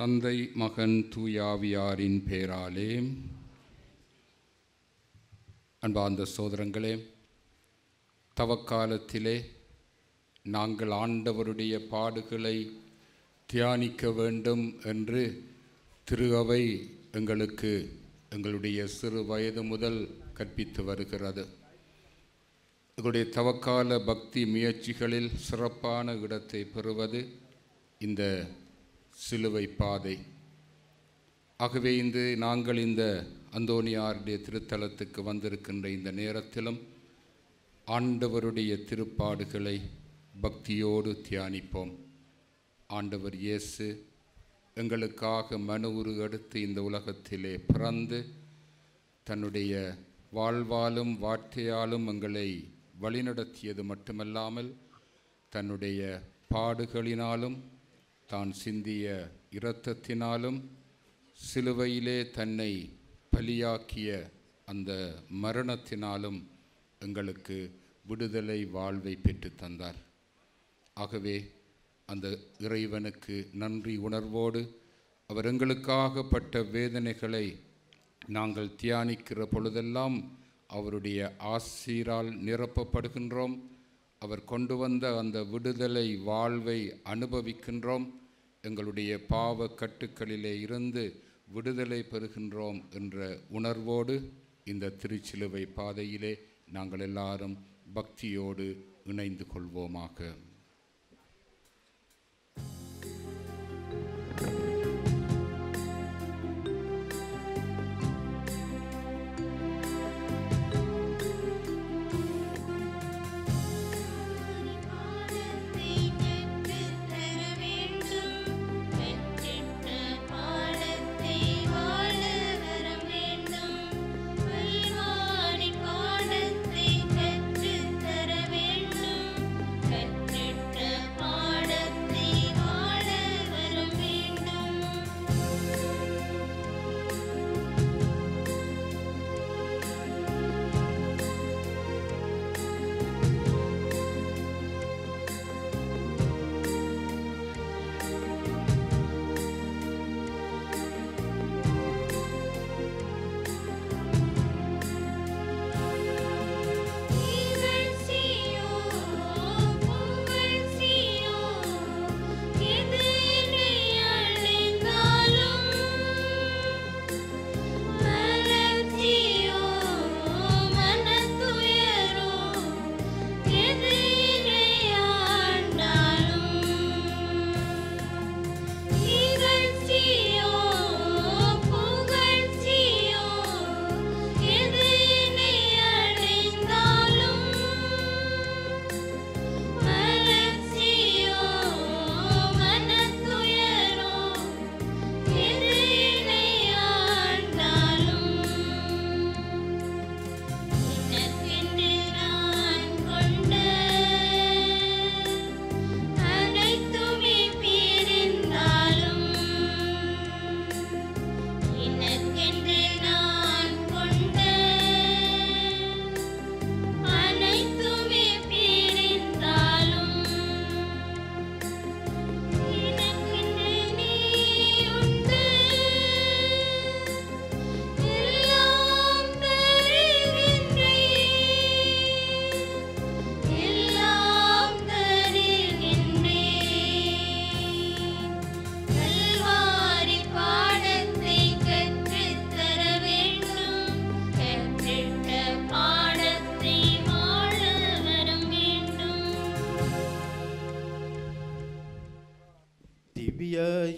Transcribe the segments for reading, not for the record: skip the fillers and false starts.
தந்தை மகன் தூயாவியாரின் பேராலே. அன்பார்ந்த சகோதரங்களே, தவக்காலத்திலே நாங்கள் ஆண்டவருடைய பாடுகளை தியானிக்க வேண்டும் என்று திரு அவை எங்களுக்கு எங்களுடைய சிறு வயது முதல் கற்பித்து வருகிறது. எங்களுடைய தவக்கால பக்தி முயற்சிகளில் சிறப்பான இடத்தை பெறுவது இந்த சிலுவை பாதை. ஆகவே நாங்கள் இந்த அந்தோனியாருடைய திருத்தலத்துக்கு வந்திருக்கின்ற இந்த நேரத்திலும் ஆண்டவருடைய திருப்பாடுகளை பக்தியோடு தியானிப்போம். ஆண்டவர் இயேசு எங்களுக்காக மனு உரு எடுத்து இந்த உலகத்திலே பிறந்து தன்னுடைய வாழ்வாலும் வார்த்தையாலும் எங்களை வழிநடத்தியது மட்டுமல்லாமல் தன்னுடைய பாடுகளினாலும் தான் சிந்திய இரத்தத்தினாலும் சிலுவையிலே தன்னை பலியாக்கிய அந்த மரணத்தினாலும் எங்களுக்கு விடுதலை வாழ்வை பெற்று தந்தார். ஆகவே அந்த இறைவனுக்கு நன்றி உணர்வோடு அவர் எங்களுக்காக பட்ட வேதனைகளை நாங்கள் தியானிக்கிற பொழுதெல்லாம் அவருடைய ஆசீரால் நிரப்பப்படுகின்றோம். அவர் கொண்டு வந்த அந்த விடுதலை வாழ்வை அனுபவிக்கின்றோம். எங்களுடைய பாவ கட்டுக்களிலே இருந்து விடுதலை பெறுகின்றோம் என்ற உணர்வோடு இந்த திருச்சிலுவை பாதையிலே நாங்கள் எல்லாரும் பக்தியோடு இணைந்து கொள்வோமாக.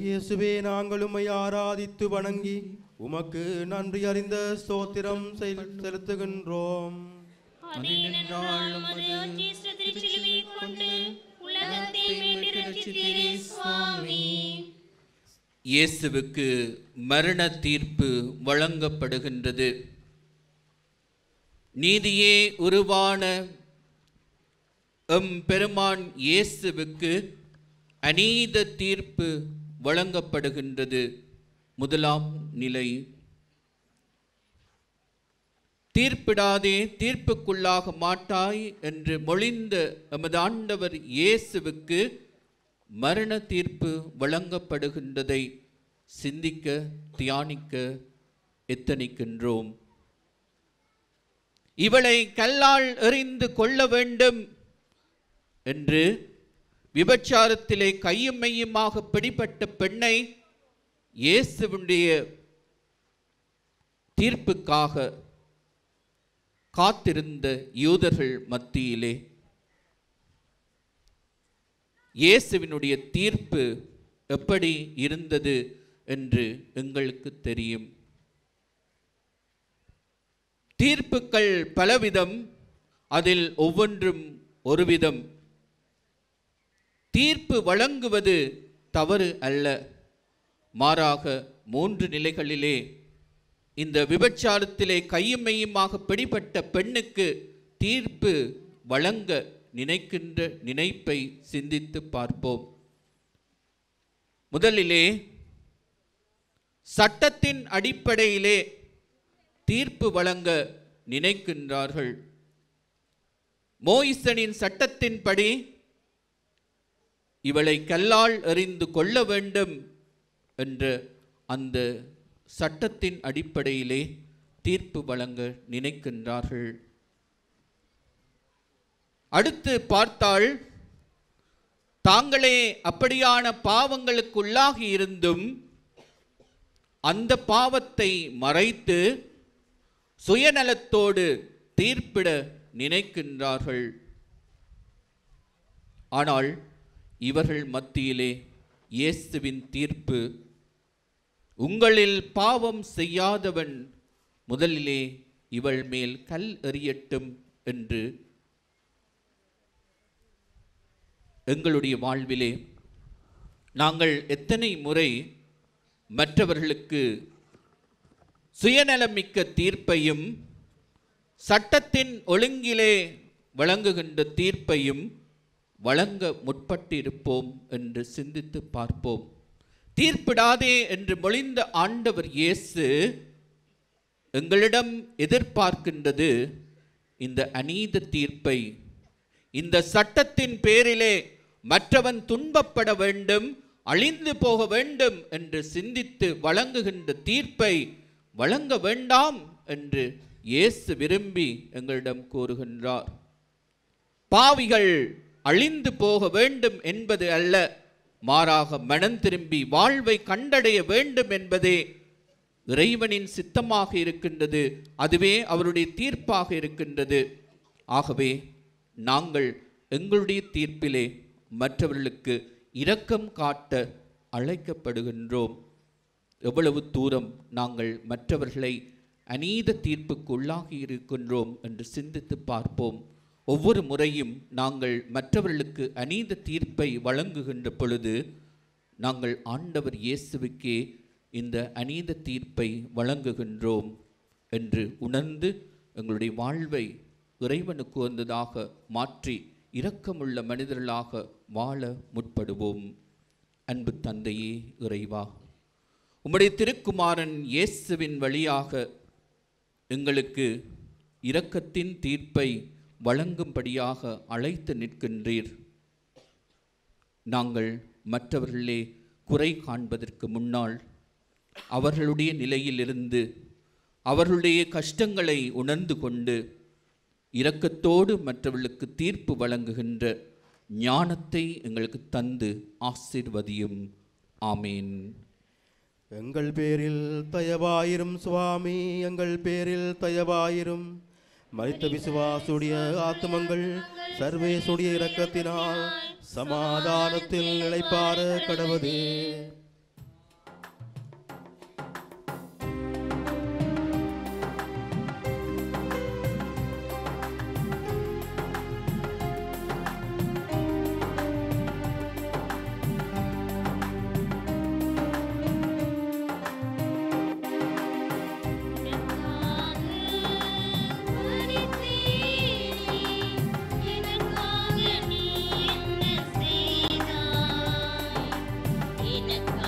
இயேசுவே, நாங்கள் உம்மை ஆராதித்து வணங்கி உமக்கு நன்றி அறிந்த ஸ்தோத்திரம் செலுத்துகின்றோம். இயேசுவுக்கு மரண தீர்ப்பு வழங்கப்படுகின்றது. நீதியே உருவான எம் பெருமான் இயேசுவுக்கு அநீத தீர்ப்பு வழங்கப்படுகின்றது. முதலாம் நிலை, தீர்ப்பிடாதே தீர்ப்புக்குள்ளாக மாட்டாய் என்று மொழிந்த எமது ஆண்டவர் இயேசுவுக்கு மரண தீர்ப்பு வழங்கப்படுகின்றதை சிந்திக்க தியானிக்க எத்தனிக்கின்றோம். இவளை கல்லால் எறிந்து கொள்ள வேண்டும் என்று விபச்சாரத்திலே கையும் மெய்யுமாக பிடிபட்ட பெண்ணை இயேசுவுடைய தீர்ப்புக்காக காத்திருந்த யூதர்கள் மத்தியிலே இயேசுவினுடைய தீர்ப்பு எப்படி இருந்தது என்று எங்களுக்கு தெரியும். தீர்ப்புகள் பலவிதம், அதில் ஒவ்வொன்றும் ஒரு விதம். தீர்ப்பு வழங்குவது தவறு அல்ல, மாறாக 3 நிலைகளிலே இந்த விபச்சாரத்திலே கையும் மெய்யுமாக பிடிபட்ட பெண்ணுக்கு தீர்ப்பு வழங்க நினைக்கின்ற நினைப்பை சிந்தித்து பார்ப்போம். முதலிலே சட்டத்தின் அடிப்படையிலே தீர்ப்பு வழங்க நினைக்கின்றார்கள். மோயிசனின் சட்டத்தின்படி இவளை கல்லால் எறிந்து கொள்ள வேண்டும் என்ற அந்த சட்டத்தின் அடிப்படையிலே தீர்ப்பு வழங்க நினைக்கின்றார்கள். அடுத்து பார்த்தால், தாங்களே அப்படியான பாவங்களுக்குள்ளாகி இருந்தும் அந்த பாவத்தை மறைத்து சுயநலத்தோடு தீர்ப்பிட நினைக்கின்றார்கள். ஆனால் இவர்கள் மத்தியிலே இயேசுவின் தீர்ப்பு, உங்களில் பாவம் செய்யாதவன் முதலிலே இவள் மேல் கல் எறியட்டும் என்று எங்களுடைய வாழ்விலே நாங்கள் எத்தனை முறை மற்றவர்களுக்கு சுயநலமிக்க தீர்ப்பையும் சட்டத்தின் ஒழுங்கிலே வழங்குகின்ற தீர்ப்பையும் வழங்க முற்பட்டிருப்போம் என்று சிந்தித்து பார்ப்போம். தீர்ப்பிடாதே என்று மொழிந்த ஆண்டவர் இயேசு எங்களிடம் எதிர்பார்க்கின்றது இந்த அநீத தீர்ப்பை. இந்த சட்டத்தின் பேரிலே மற்றவன் துன்பப்பட வேண்டும், அழிந்து போக வேண்டும் என்று சிந்தித்து வழங்குகின்ற தீர்ப்பை வழங்க வேண்டாம் என்று இயேசு விரும்பி எங்களிடம் கூறுகின்றார். பாவிகள் அழிந்து போக வேண்டும் என்பது அல்ல, மாறாக மனம் திரும்பி வாழ்வை கண்டடைய வேண்டும் என்பதே இறைவனின் சித்தமாக இருக்கின்றது. அதுவே அவருடைய தீர்ப்பாக இருக்கின்றது. ஆகவே நாங்கள் எங்களுடைய தீர்ப்பிலே மற்றவர்களுக்கு இரக்கம் காட்ட அழைக்கப்படுகின்றோம். எவ்வளவு தூரம் நாங்கள் மற்றவர்களை அநீத தீர்ப்புக்கு உள்ளாகி இருக்கின்றோம் என்று சிந்தித்து பார்ப்போம். ஒவ்வொரு முறையும் நாங்கள் மற்றவர்களுக்கு அநீத தீர்ப்பை வழங்குகின்ற பொழுது நாங்கள் ஆண்டவர் இயேசுவுக்கே இந்த அநீத தீர்ப்பை வழங்குகின்றோம் என்று உணர்ந்து எங்களுடைய வாழ்வை இறைவனுக்கு வந்ததாக மாற்றி இரக்கமுள்ள மனிதர்களாக வாழ முற்படுவோம். அன்பு தந்தையே இறைவா, உம்முடைய திருக்குமாரன் இயேசுவின் வழியாக எங்களுக்கு இரக்கத்தின் தீர்ப்பை வழங்கும்படியாக அழைத்து நிற்கின்றீர். நாங்கள் மற்றவர்களே குறை காண்பதற்கு முன்னால் அவர்களுடைய நிலையிலிருந்து அவர்களுடைய கஷ்டங்களை உணர்ந்து கொண்டு இரக்கத்தோடு மற்றவர்களுக்கு தீர்ப்பு வழங்குகின்ற ஞானத்தை எங்களுக்கு தந்து ஆசீர்வதியும். ஆமேன். எங்கள் பேரில் தயவாயிரும் சுவாமி, எங்கள் பேரில் தயவாயிரும். மரித்த விசுவாசுடைய ஆத்துமங்கள் சர்வேசுடைய இரக்கத்தினால் சமாதானத்தில் நிலைப்பார கடவுதே. எனக்காக நீ என்ன செய்தாய், எனக்காக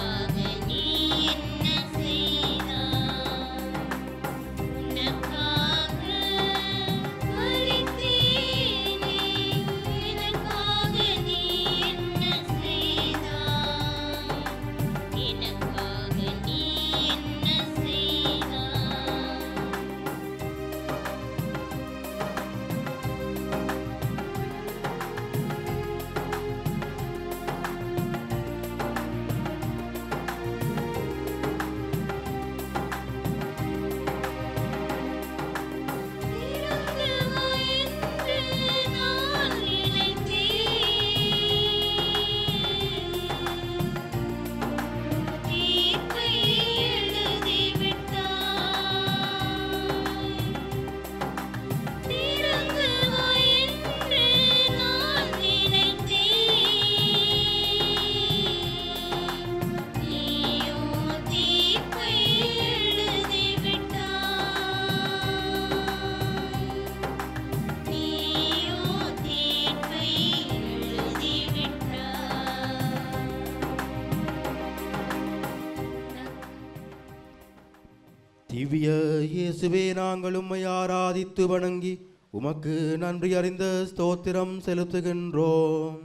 திவ்ய இயேசுவே, நாங்கள் உம்மை ஆராதித்து வணங்கி உமக்கு நன்றி அறிந்த ஸ்தோத்திரம் செலுத்துகின்றோம்.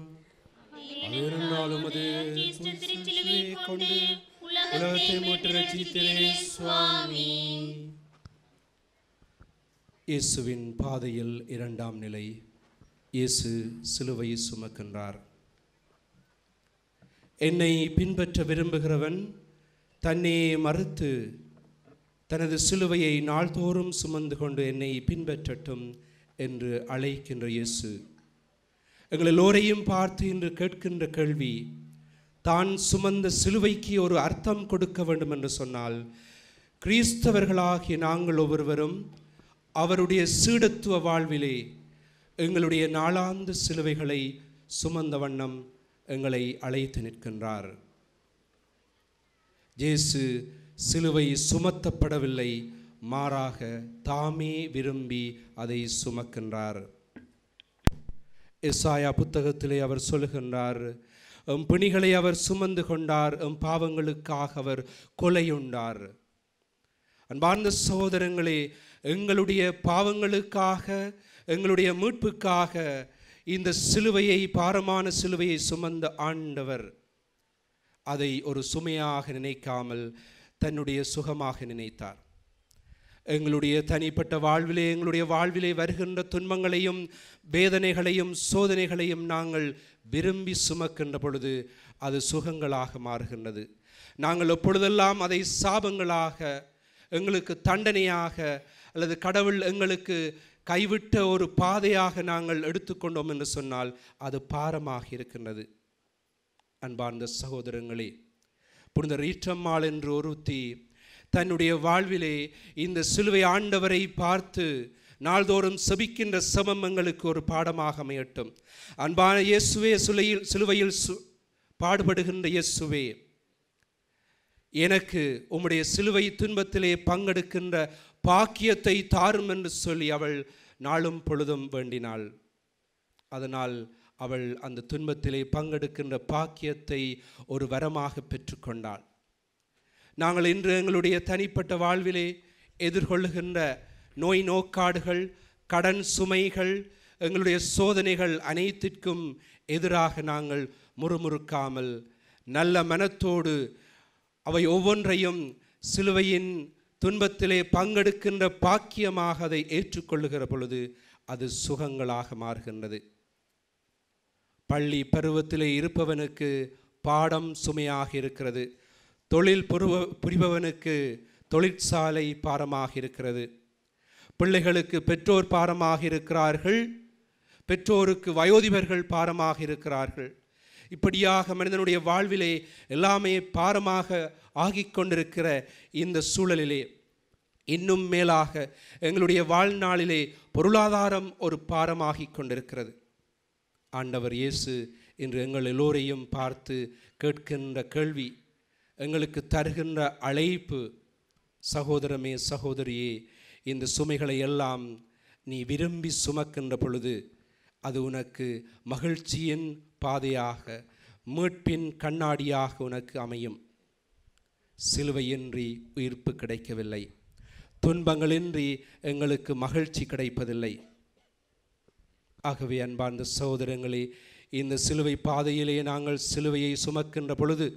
இயேசுவின் பாதையில் இரண்டாம் நிலை. இயேசு சிலுவையை சுமக்கின்றார். என்னை பின்பற்ற விரும்புகிறவன் தன்னை மறுத்து தனது சிலுவையை நாள்தோறும் சுமந்து கொண்டு என்னை பின்பற்றட்டும் என்று அழைக்கின்ற இயேசு எங்கள் எல்லோரையும் பார்த்து இன்று கேட்கின்ற கேள்வி, தான் சுமந்த சிலுவைக்கு ஒரு அர்த்தம் கொடுக்க வேண்டும் என்று சொன்னால், கிறிஸ்தவர்களாகிய நாங்கள் ஒவ்வொருவரும் அவருடைய சீடத்துவ வாழ்விலே எங்களுடைய நாளாந்த சிலுவைகளை சுமந்த வண்ணம் எங்களை அழைத்து நிற்கின்றார். இயேசு சிலுவை சுமத்தப்படவில்லை, மாறாக தாமே விரும்பி அதை சுமக்கின்றார். எசாயா புத்தகத்திலே அவர் சொல்லுகின்றார், எம் பிணிகளை அவர் சுமந்து கொண்டார், எம் பாவங்களுக்காக அவர் கொலையுண்டார். அன்பார்ந்த சகோதரங்களே, எங்களுடைய பாவங்களுக்காக, எங்களுடைய மீட்புக்காக இந்த சிலுவையை, பாரமான சிலுவையை சுமந்த ஆண்டவர் அதை ஒரு சுமையாக நினைக்காமல் தன்னுடைய சுகமாக நினைத்தார். எங்களுடைய தனிப்பட்ட வாழ்விலே, எங்களுடைய வாழ்விலே வருகின்ற துன்பங்களையும் வேதனைகளையும் சோதனைகளையும் நாங்கள் விரும்பி சுமக்கின்ற பொழுது அது சுகங்களாக மாறுகின்றது. நாங்கள் எப்பொழுதெல்லாம் அதை சாபங்களாக, எங்களுக்கு தண்டனையாக, அல்லது கடவுள் எங்களுக்கு கைவிட்ட ஒரு பாதையாக நாங்கள் எடுத்துக்கொண்டோம் என்று சொன்னால் அது பாரமாக இருக்கின்றது. அன்பார்ந்த சகோதரங்களே, புனித ரீற்றம்மாள் என்று ஒருத்தி தன்னுடைய வாழ்விலே இந்த சிலுவை ஆண்டவரை பார்த்து நாள்தோறும் செபிக்கின்ற செபம் எங்களுக்கு ஒரு பாடமாக அமையட்டும். அன்பான இயேசுவே, சிலுவையில் பாடுபடுகின்ற இயேசுவே, எனக்கு உம்முடைய சிலுவை துன்பத்திலே பங்கெடுக்கின்ற பாக்கியத்தை தாரும் என்று சொல்லி அவள் நாளும் பொழுதும் வேண்டினாள். அதனால் அவள் அந்த துன்பத்திலே பங்கெடுக்கின்ற பாக்கியத்தை ஒரு வரமாக பெற்றுக்கொண்டாள். நாங்கள் இன்று எங்களுடைய தனிப்பட்ட வாழ்விலே எதிர்கொள்ளுகின்ற நோய் நோக்காடுகள், கடன் சுமைகள், எங்களுடைய சோதனைகள் அனைத்திற்கும் எதிராக நாங்கள் முறுமுறுக்காமல் நல்ல மனத்தோடு அவை ஒவ்வொன்றையும் சிலுவையின் துன்பத்திலே பங்கெடுக்கின்ற பாக்கியமாக அதை ஏற்றுக்கொள்ளுகிற பொழுது அது சுகங்களாக மாறுகின்றது. பள்ளி பருவத்திலே இருப்பவனுக்கு பாடம் சுமையாக இருக்கிறது. தொழில் புரிபவனுக்கு தொழிற்சாலை பாரமாக இருக்கிறது. பிள்ளைகளுக்கு பெற்றோர் பாரமாக இருக்கிறார்கள், பெற்றோருக்கு வயோதிபர்கள் பாரமாக இருக்கிறார்கள். இப்படியாக மனிதனுடைய வாழ்விலே எல்லாமே பாரமாக ஆகிக்கொண்டிருக்கிற இந்த சூழலிலே இன்னும் மேலாக எங்களுடைய வாழ்நாளிலே பொருளாதாரம் ஒரு பாரமாகிக் கொண்டிருக்கிறது. ஆண்டவர் இயேசு இன்று எங்கள் எல்லோரையும் பார்த்து கேட்கின்ற கேள்வி, எங்களுக்கு தருகின்ற அழைப்பு, சகோதரமே சகோதரியே, இந்த சுமைகளை எல்லாம் நீ விரும்பி சுமக்கின்ற பொழுது அது உனக்கு மகிழ்ச்சியின் பாதையாக, மீட்பின் கண்ணாடியாக உனக்கு அமையும். சிலுவையின்றி உயிர்ப்பு கிடைக்கவில்லை, துன்பங்களின்றி எங்களுக்கு மகிழ்ச்சி கிடைப்பதில்லை. ஆகவே அன்பார்ந்த சகோதரங்களே, இந்த சிலுவை பாதையிலே நாங்கள் சிலுவையை சுமக்கின்ற பொழுது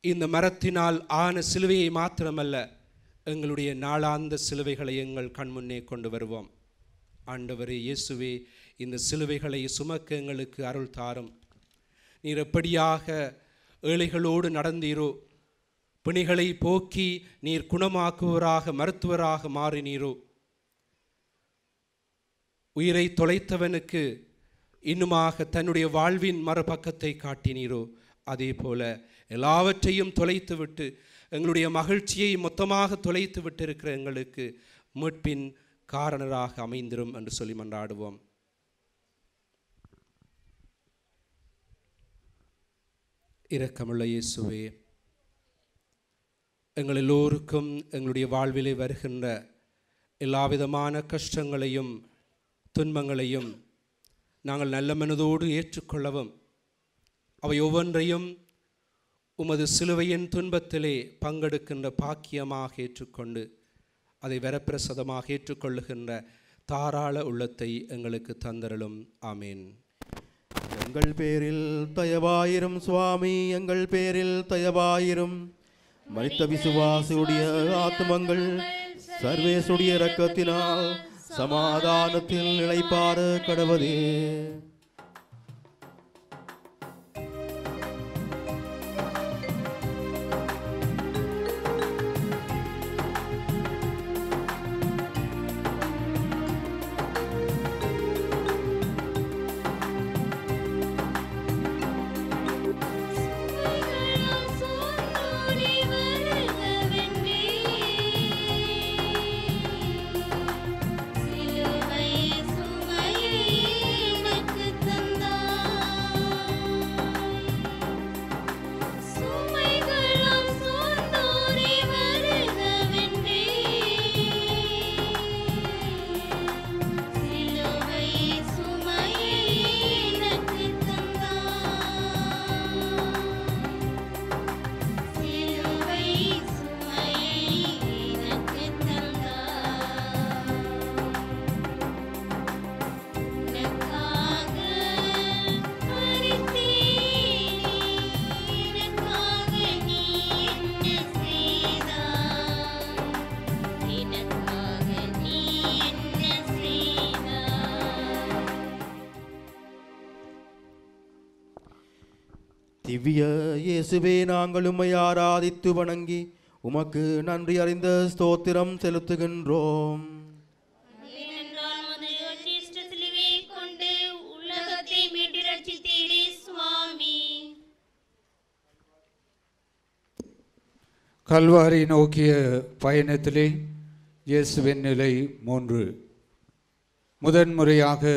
இந்த மரத்தினால் ஆன சிலுவையை மாத்திரமல்ல, எங்களுடைய நாளாந்த சிலுவைகளை எங்கள் கண்முன்னே கொண்டு வருவோம். ஆண்டவரே இயேசுவே, இந்த சிலுவைகளை சுமக்க எங்களுக்கு அருள் தாரும். நீர் எப்படியாக ஏழைகளோடு நடந்தீரோ, பிணிகளை போக்கி நீர் குணமாக்குவராக மருத்துவராக மாறினீரோ, உயிரை தொலைத்தவனுக்கு இன்னுமாக தன்னுடைய வாழ்வின் மறுபக்கத்தை காட்டினீரோ, அதே போல எல்லாவற்றையும் தொலைத்துவிட்டு எங்களுடைய மகிழ்ச்சியை மொத்தமாக தொலைத்து விட்டு இருக்கிற எங்களுக்கு மீட்பின் காரணராக அமைந்திரும் என்று சொல்லி மன்றாடுவோம். இரக்கமுள்ள இயேசுவே, எங்கள் எல்லோருக்கும் எங்களுடைய வாழ்விலே வருகின்ற எல்லாவிதமான கஷ்டங்களையும் துன்பங்களையும் நாங்கள் நல்ல மனதோடு ஏற்றுக்கொள்ளவும், அவை ஒவ்வொன்றையும் உமது சிலுவையின் துன்பத்திலே பங்கெடுக்கின்ற பாக்கியமாக ஏற்றுக்கொண்டு அதை வரப்பிரசாதமாக ஏற்றுக்கொள்ளுகின்ற தாராள உள்ளத்தை எங்களுக்கு தந்தருளும். ஆமேன். எங்கள் பேரில் தயவாயிரும் சுவாமி, எங்கள் பேரில் தயவாயிரும். மரித்த விசுவாசியுடைய ஆத்துமங்கள் சர்வேசுடைய இரக்கத்தினால் சமாதானத்தில் இளைப்பாற கடவுளே. திவ்ய இயேசுவே, நாங்கள் உம்மை ஆராதித்து வணங்கி உமக்கு நன்றி அறிந்த ஸ்தோத்திரம் செலுத்துகின்றோம். கல்வாரி நோக்கிய பயணத்திலே இயேசுவின் நிலை 3. முதன்முறையாக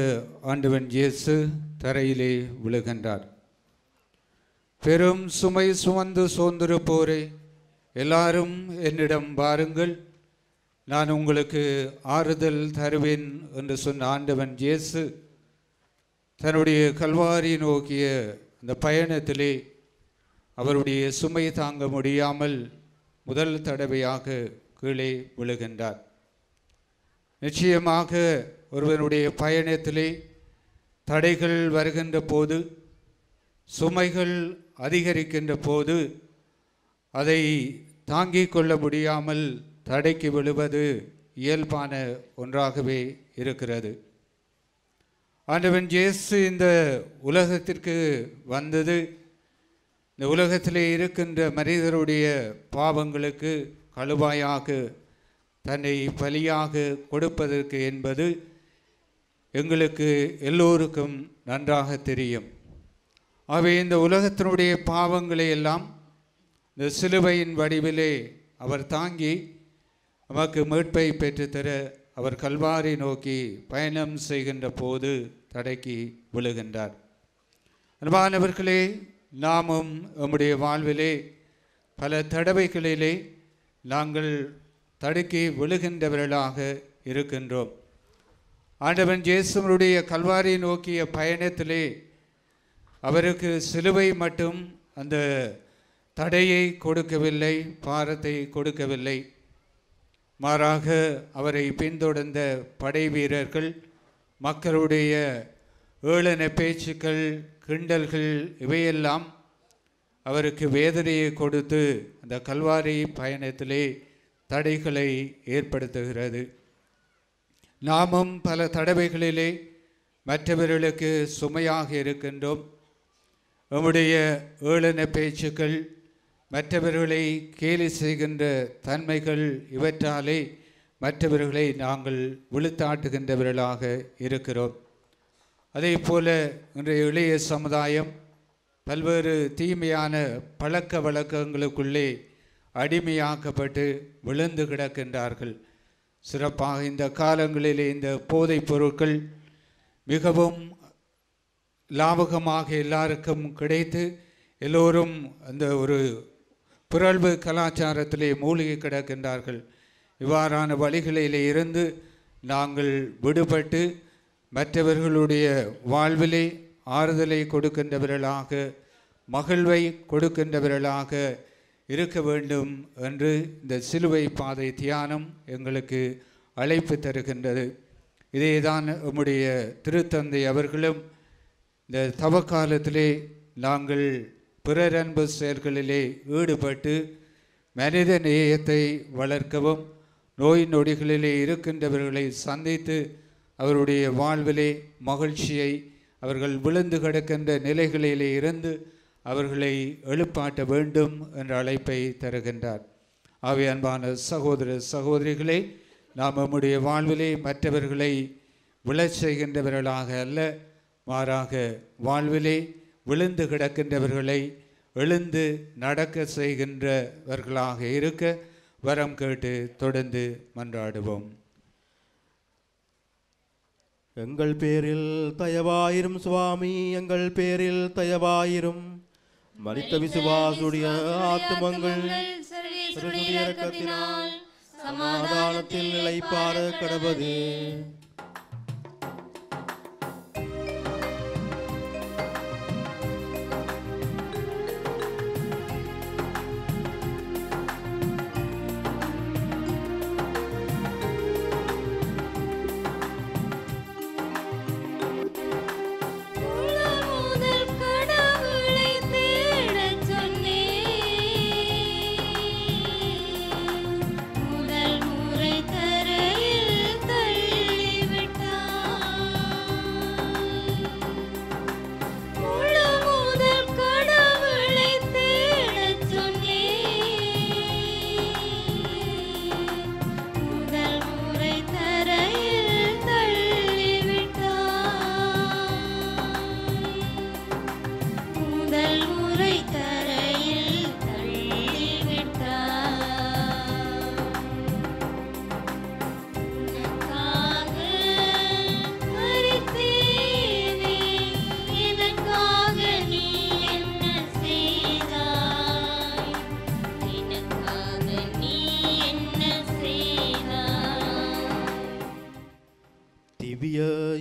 ஆண்டவன் இயேசு தரையிலே விழுகின்றார். பெரும் சுமை சுமந்து சோர்ந்திருப்போரே, எல்லாரும் என்னிடம் வாருங்கள், நான் உங்களுக்கு ஆறுதல் தருவேன் என்று சொன்ன ஆண்டவன் இயேசு தன்னுடைய கல்வாரி நோக்கிய அந்த பயணத்திலே அவருடைய சுமை தாங்க முடியாமல் முதல் தடவையாக கீழே விழுகின்றார். நிச்சயமாக ஒருவனுடைய பயணத்திலே தடைகள் வருகின்ற போது, சுமைகள் அதிகரிக்கின்ற போது அதை தாங்கிக் கொள்ள முடியாமல் தடைக்கு விழுவது இயல்பான ஒன்றாகவே இருக்கிறது. ஆண்டவன் இயேசு இந்த உலகத்திற்கு வந்தது இந்த உலகத்திலே இருக்கின்ற மனிதருடைய பாவங்களுக்கு கழுவாயாக தன்னை பலியாக கொடுப்பதற்கு என்பது எங்களுக்கு எல்லோருக்கும் நன்றாக தெரியும். ஆகவே இந்த உலகத்தினுடைய பாவங்களை எல்லாம் இந்த சிலுவையின் வடிவிலே அவர் தாங்கி நமக்கு மீட்பை பெற்றுத்தர அவர் கல்வாரி நோக்கி பயணம் செய்கின்ற போது தடைக்கு விழுகின்றார். அன்பானவர்களே, நாமும் நம்முடைய வாழ்விலே பல தடவைகளிலே நாங்கள் தடுக்கி விழுகின்றவர்களாக இருக்கின்றோம். ஆண்டவன் இயேசுவினுடைய கல்வாரி நோக்கிய பயணத்திலே அவருக்கு சிலுவை மட்டும் அந்த தடையை கொடுக்கவில்லை, பாரத்தை கொடுக்கவில்லை. மாறாக அவரை பின்தொடர்ந்த படை வீரர்கள், மக்களுடைய ஏளன பேச்சுக்கள், கிண்டல்கள் இவையெல்லாம் அவருக்கு வேதனையை கொடுத்து அந்த கல்வாரி பயணத்திலே தடைகளை ஏற்படுத்துகிறது. நாமும் பல தடவைகளிலே மற்றவர்களுக்கு சுமையாக இருக்கின்றோம். நம்முடைய ஏளன பேச்சுக்கள், மற்றவர்களை கேலி செய்கின்ற தன்மைகள், இவற்றாலே மற்றவர்களை நாங்கள் விழுத்தாட்டுகின்றவர்களாக இருக்கிறோம். அதே போல இன்றைய இளைய சமுதாயம் பல்வேறு தீமையான பழக்க வழக்கங்களுக்குள்ளே அடிமையாக்கப்பட்டு விழுந்து கிடக்கின்றார்கள். சிறப்பாக இந்த காலங்களிலே இந்த போதைப் பொருட்கள் மிகவும் லாபகமாக எல்லாருக்கும் கிடைத்து எல்லோரும் அந்த ஒரு பிறழ்வு கலாச்சாரத்திலே மூழ்கி கிடக்கின்றார்கள். இவ்வாறான வழிகளிலே இருந்து நாங்கள் விடுபட்டு மற்றவர்களுடைய வாழ்விலே ஆறுதலை கொடுக்கின்றவர்களாக மகிழ்வை கொடுக்கின்றவர்களாக இருக்க வேண்டும் என்று இந்த சிலுவை பாதை தியானம் எங்களுக்கு அழைப்பு தருகின்றது. இதேதான் நம்முடைய திருத்தந்தை அவர்களும் இந்த தவக்காலத்திலே நாங்கள் பிறரன்பு செயல்களிலே ஈடுபட்டு மனித நேயத்தை வளர்க்கவும், நோய் நொடிகளிலே இருக்கின்றவர்களை சந்தித்து அவருடைய வாழ்விலே மகிழ்ச்சியை, அவர்கள் விழுந்து கிடக்கின்ற நிலைகளிலே இருந்து அவர்களை எழுப்பாட்ட வேண்டும் என்ற அழைப்பை தருகின்றார். ஆகவே அன்பான சகோதர சகோதரிகளே, நாம் நம்முடைய வாழ்விலே மற்றவர்களை விழச் செய்கின்றவர்களாக அல்ல, மாறாக வாழ்விலே விழுந்து கிடக்கின்றவர்களை எழுந்து நடக்க செய்கின்றவர்களாக இருக்க வரம் கேட்டு தொடர்ந்து மன்றாடுவோம். எங்கள் பேரில் தயவாயிரும் சுவாமி, எங்கள் பேரில் தயவாயிரும். மரித்த விசுவாசுடைய ஆத்துமங்கள் இரக்கத்தினால் சமாதானத்தில் நிலைப்பார கடவது.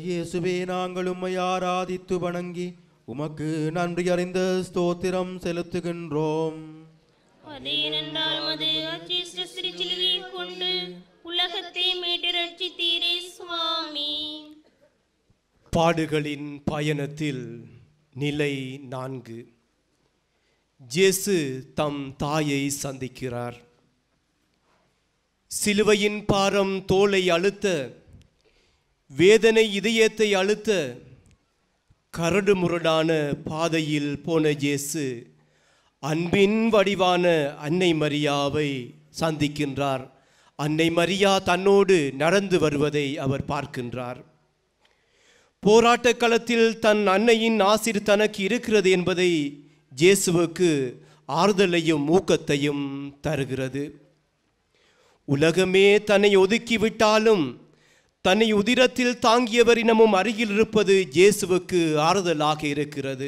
இயேசுவே, நாங்கள் உம்மை ஆராதித்து வணங்கி உமக்கு நன்றி அறிந்த ஸ்தோத்திரம் செலுத்துகின்றோம். உலகத்தை மீட்டு ரட்சித்தீரே சுவாமி. பாடுகளின் பயணத்தில் நிலை 4. இயேசு தம் தாயை சந்திக்கிறார். சிலுவையின் பாரம் தோலை அழுத்த, வேதனை இதயத்தை அழுத்த, கரடு முரடான பாதையில் போன இயேசு அன்பின் வடிவான அன்னை மரியாவை சந்திக்கின்றார். அன்னை மரியா தன்னோடு நடந்து வருவதை அவர் பார்க்கின்றார். போராட்ட களத்தில் தன் அன்னையின் ஆசீர் தனக்கு இருக்கிறது என்பதை இயேசுவுக்கு ஆறுதலையும் ஊக்கத்தையும் தருகிறது. உலகமே தன்னை ஒதுக்கிவிட்டாலும் தன்னை உதிரத்தில் தாங்கியவரினமும் அருகில் இருப்பது இயேசுவுக்கு ஆறுதலாக இருக்கிறது.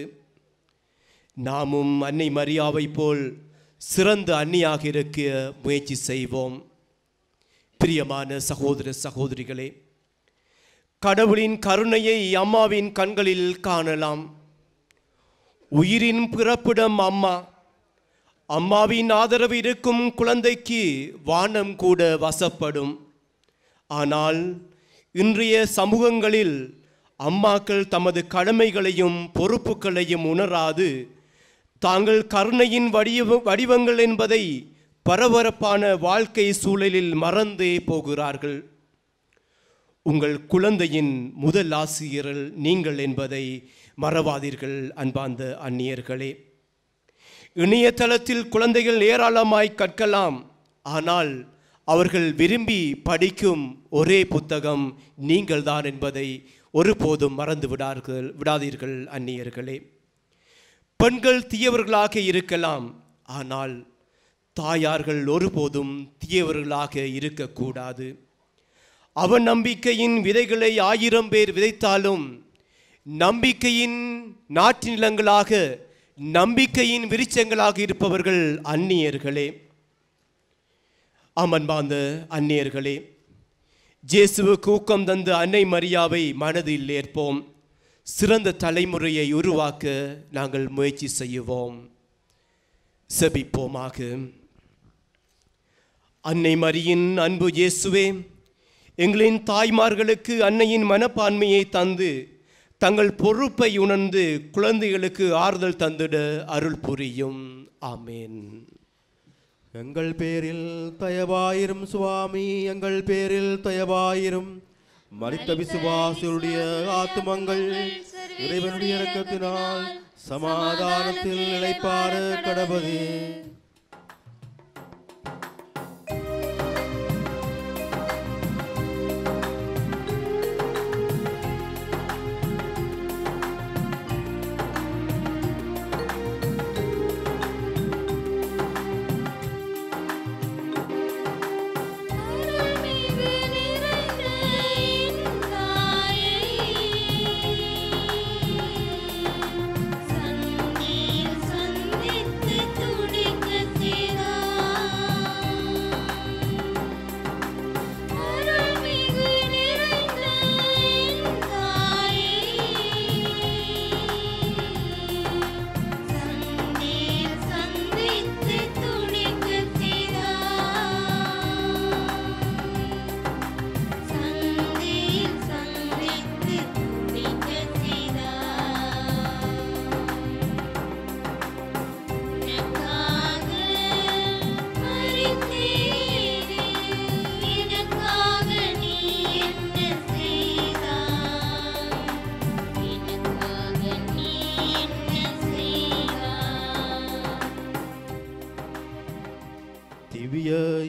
நாமும் அன்னை மரியாவை போல் சிறந்த அன்னியாக இருக்க முயற்சி செய்வோம். பிரியமான சகோதர சகோதரிகளே, கடவுளின் கருணையை அம்மாவின் கண்களில் காணலாம். உயிரின் பிறப்பிடம் அம்மா. அம்மாவின் ஆதரவு இருக்கும் குழந்தைக்கு வானம் கூட வசப்படும். ஆனால் இன்றைய சமூகங்களில் அம்மாக்கள் தமது கடமைகளையும் பொறுப்புகளையும் உணராது தாங்கள் கருணையின் வடிவங்கள் என்பதை பரபரப்பான வாழ்க்கை சூழலில் மறந்தே போகிறார்கள். உங்கள் குழந்தையின் முதல் ஆசிரியர்கள் நீங்கள் என்பதை மறவாதீர்கள். அன்பார்ந்த அந்நியர்களே, இணையதளத்தில் குழந்தைகள் ஏராளமாய் கற்கலாம். ஆனால் அவர்கள் விரும்பி படிக்கும் ஒரே புத்தகம் நீங்கள்தான் என்பதை ஒருபோதும் மறந்து விடாதீர்கள் அந்நியர்களே. பெண்கள் தீயவர்களாக இருக்கலாம், ஆனால் தாயார்கள் ஒருபோதும் தீயவர்களாக இருக்கக்கூடாது. அவநம்பிக்கையின் விதைகளை 1000 பேர் விதைத்தாலும் நம்பிக்கையின் நாட்டு நிலங்களாக, நம்பிக்கையின் விருட்சங்களாக இருப்பவர்கள் அந்நியர்களே. அன்பார்ந்த அந்நியர்களே, இயேசுவுக்கு ஊக்கம் தந்த அன்னை மரியாவை மனதில் ஏற்போம். சிறந்த தலைமுறையை உருவாக்க நாங்கள் முயற்சி செய்வோம். செபிப்போமாக. அன்னை மரியின் அன்பு இயேசுவே, எங்களின் தாய்மார்களுக்கு அன்னையின் மனப்பான்மையை தந்து தங்கள் பொறுப்பை உணர்ந்து குழந்தைகளுக்கு ஆறுதல் தந்திட அருள் புரியும். ஆமேன். எங்கள் பேரில் தயவாயிரும் சுவாமி, எங்கள் பேரில் தயவாயிரும். மரித்த விசுவாசியுடைய ஆத்துமங்கள் இறைவனுடைய இரக்கத்தினால் சமாதானத்தில் இளைப்பாற கடவது.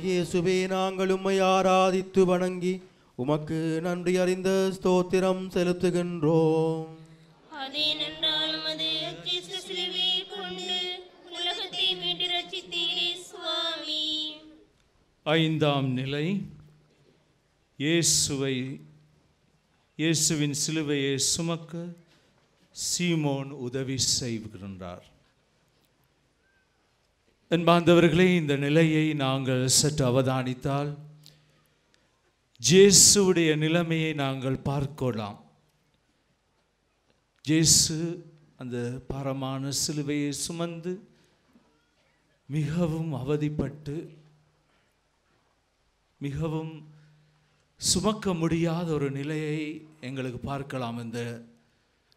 இயேசுவே, நாங்கள் உம்மை ஆராதித்து வணங்கி உமக்கு நன்றி அறிந்த ஸ்தோத்திரம் செலுத்துகின்றோம். அதேனென்றால் உமது கிறிஸ்து சிலுவையை கொண்டு உலகத்தை மீட்டு ரட்சித்தீரே சுவாமி. ஐந்தாம் நிலை. இயேசுவின் சிலுவையை சுமக்க சீமோன் உதவி செய்கின்றார். அன்பார்ந்தவர்களே, இந்த நிலையை நாங்கள் சற்று அவதானித்தால் இயேசுவுடைய நிலைமையை நாங்கள் பார்க்கலாம். இயேசு அந்த பாரமான சிலுவையை சுமந்து மிகவும் அவதிப்பட்டு மிகவும் சுமக்க முடியாத ஒரு நிலையை எங்களுக்கு பார்க்கலாம். இந்த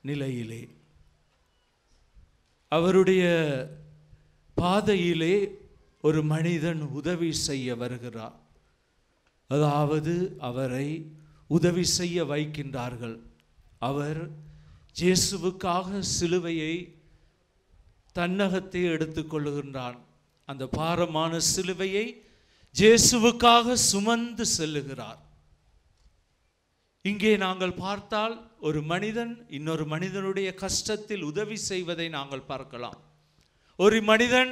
நிலையிலே அவருடைய பாதையிலே ஒரு மனிதன் உதவி செய்ய வருகிறார். அதாவது அவரை உதவி செய்ய வைக்கின்றார்கள். அவர் இயேசுவுக்காக சிலுவையை தன்னகத்தை எடுத்துக்கொள்ளுகின்றான். அந்த பாரமான சிலுவையை இயேசுவுக்காக சுமந்து செல்லுகிறார். இங்கே நாங்கள் பார்த்தால் ஒரு மனிதன் இன்னொரு மனிதனுடைய கஷ்டத்தில் உதவி செய்வதை நாங்கள் பார்க்கலாம். ஒரு மனிதன்